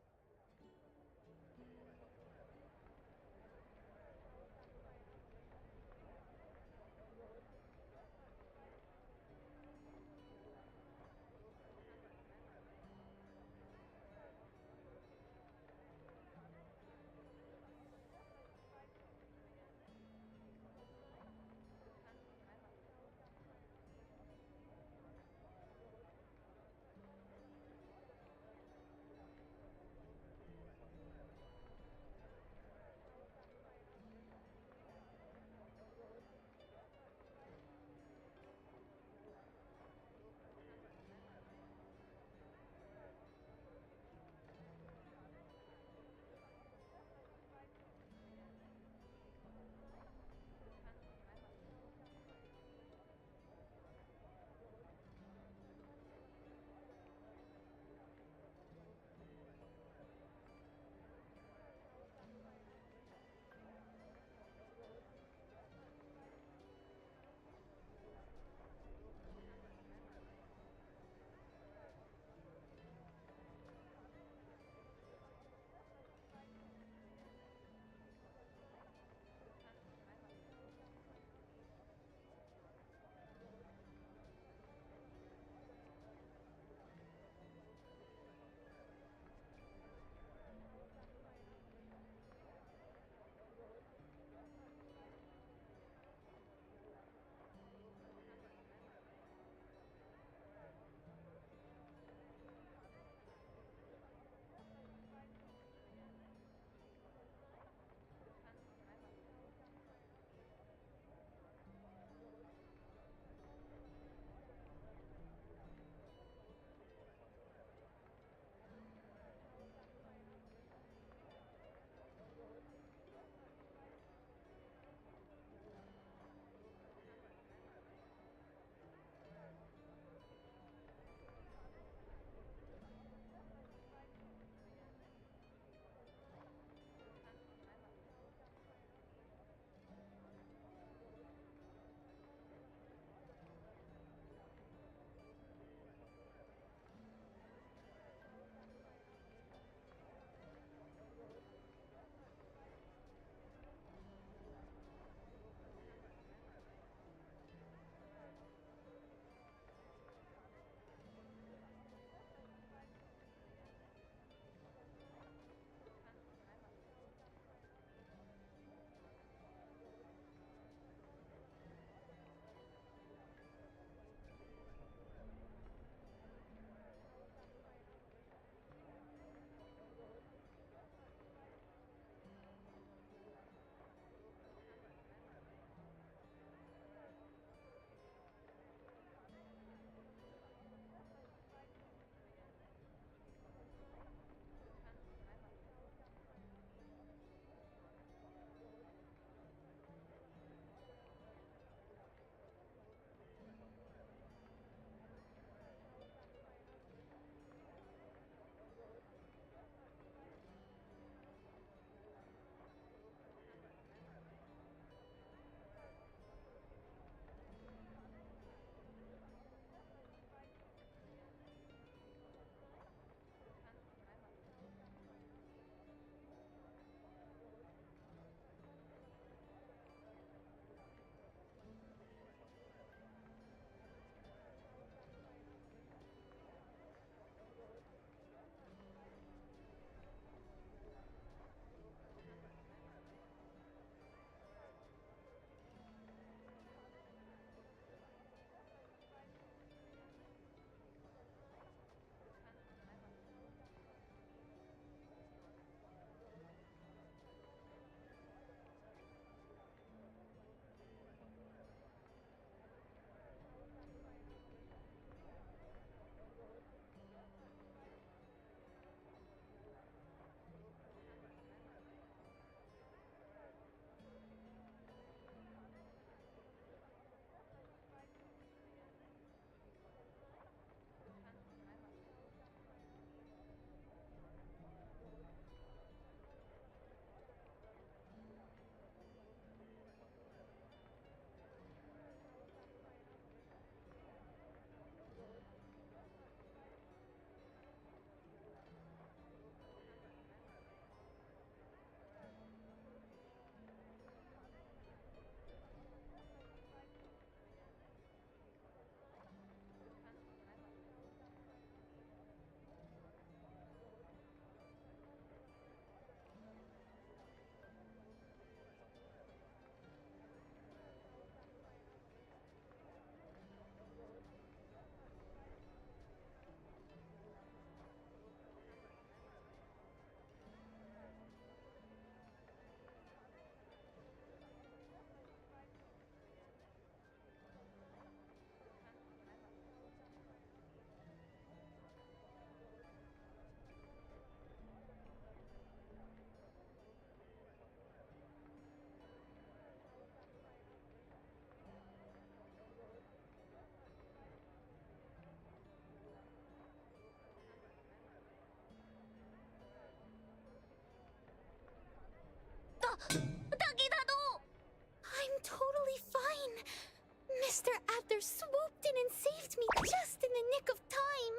in and saved me just in the nick of time.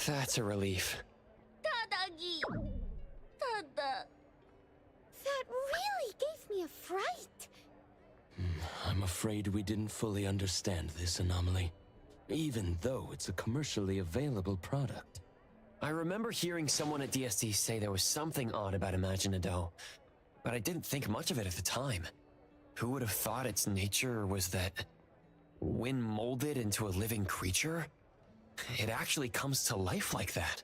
That's a relief. Tadagi! Tada! That really gave me a fright. I'm afraid we didn't fully understand this anomaly, even though it's a commercially available product. I remember hearing someone at DSD say there was something odd about Imaginado, but I didn't think much of it at the time. Who would have thought its nature was that when molded into a living creature, it actually comes to life like that?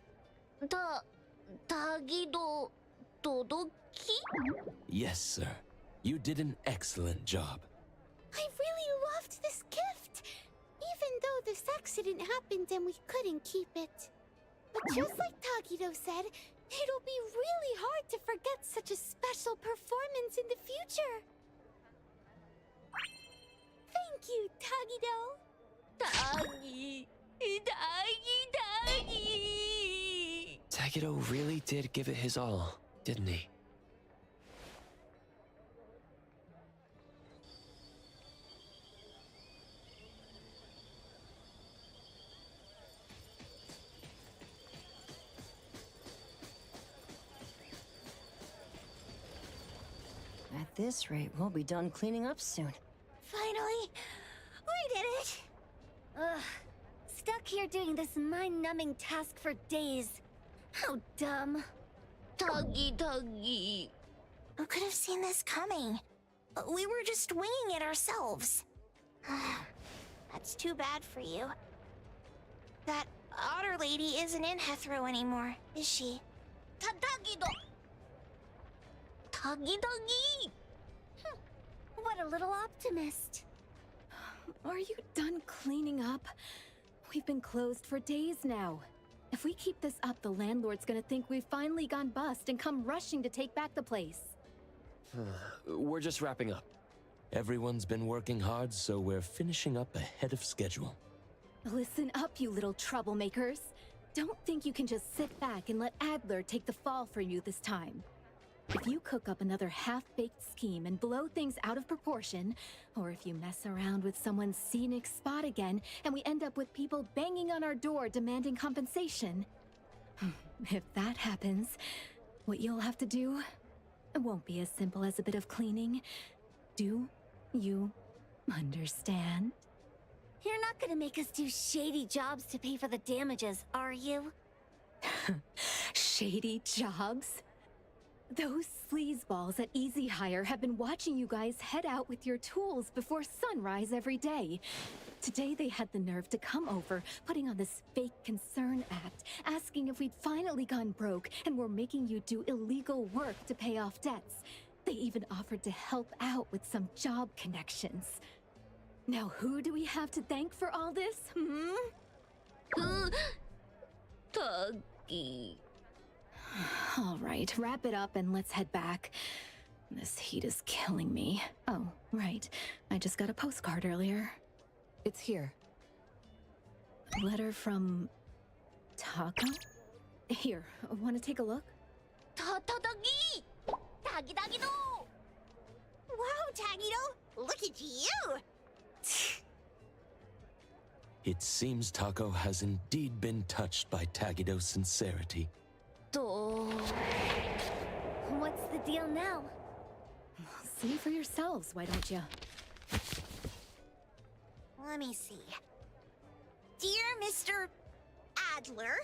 Tagido Dodoki? Yes, sir. You did an excellent job. I really loved this gift, even though this accident happened and we couldn't keep it. But just like Tagido said, it'll be really hard to forget such a special performance in the future. Thank you, Tagido. Tagi. Tagido really did give it his all, didn't he? At this rate, we'll be done cleaning up soon. Finally, we did it! Ugh, stuck here doing this mind-numbing task for days. How dumb. Tuggy. Who could have seen this coming? We were just winging it ourselves. That's too bad for you. That otter lady isn't in Heathrow anymore, is she? Tagido. Tagi. What a little optimist. Are you done cleaning up? We've been closed for days now. If we keep this up, the landlord's gonna think we've finally gone bust and come rushing to take back the place. We're just wrapping up. Everyone's been working hard, so we're finishing up ahead of schedule. Listen up, you little troublemakers. Don't think you can just sit back and let Adler take the fall for you this time. If you cook up another half-baked scheme and blow things out of proportion, or if you mess around with someone's scenic spot again and we end up with people banging on our door demanding compensation, if that happens, what you'll have to do, it won't be as simple as a bit of cleaning. Do you understand? You're not gonna make us do shady jobs to pay for the damages, are you? Shady jobs? Those sleazeballs at Easy Hire have been watching you guys head out with your tools before sunrise every day. Today they had the nerve to come over, putting on this fake concern act, asking if we'd finally gone broke and were making you do illegal work to pay off debts. They even offered to help out with some job connections. Now who do we have to thank for all this, Tuggy. All right, wrap it up and let's head back. This heat is killing me. Oh, right. I just got a postcard earlier. It's here. Letter from... Taco? Here, want to take a look? Tagi! Tagido! Wow, Tagido! Look at you! It seems Taco has indeed been touched by Tagido's sincerity. What's the deal now? See for yourselves, why don't you? Let me see. Dear Mr. Adler,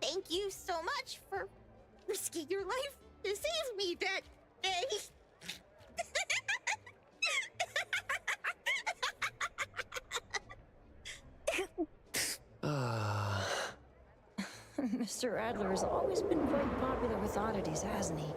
thank you so much for risking your life to save me that day. Mr. Adler has always been quite popular with oddities, hasn't he?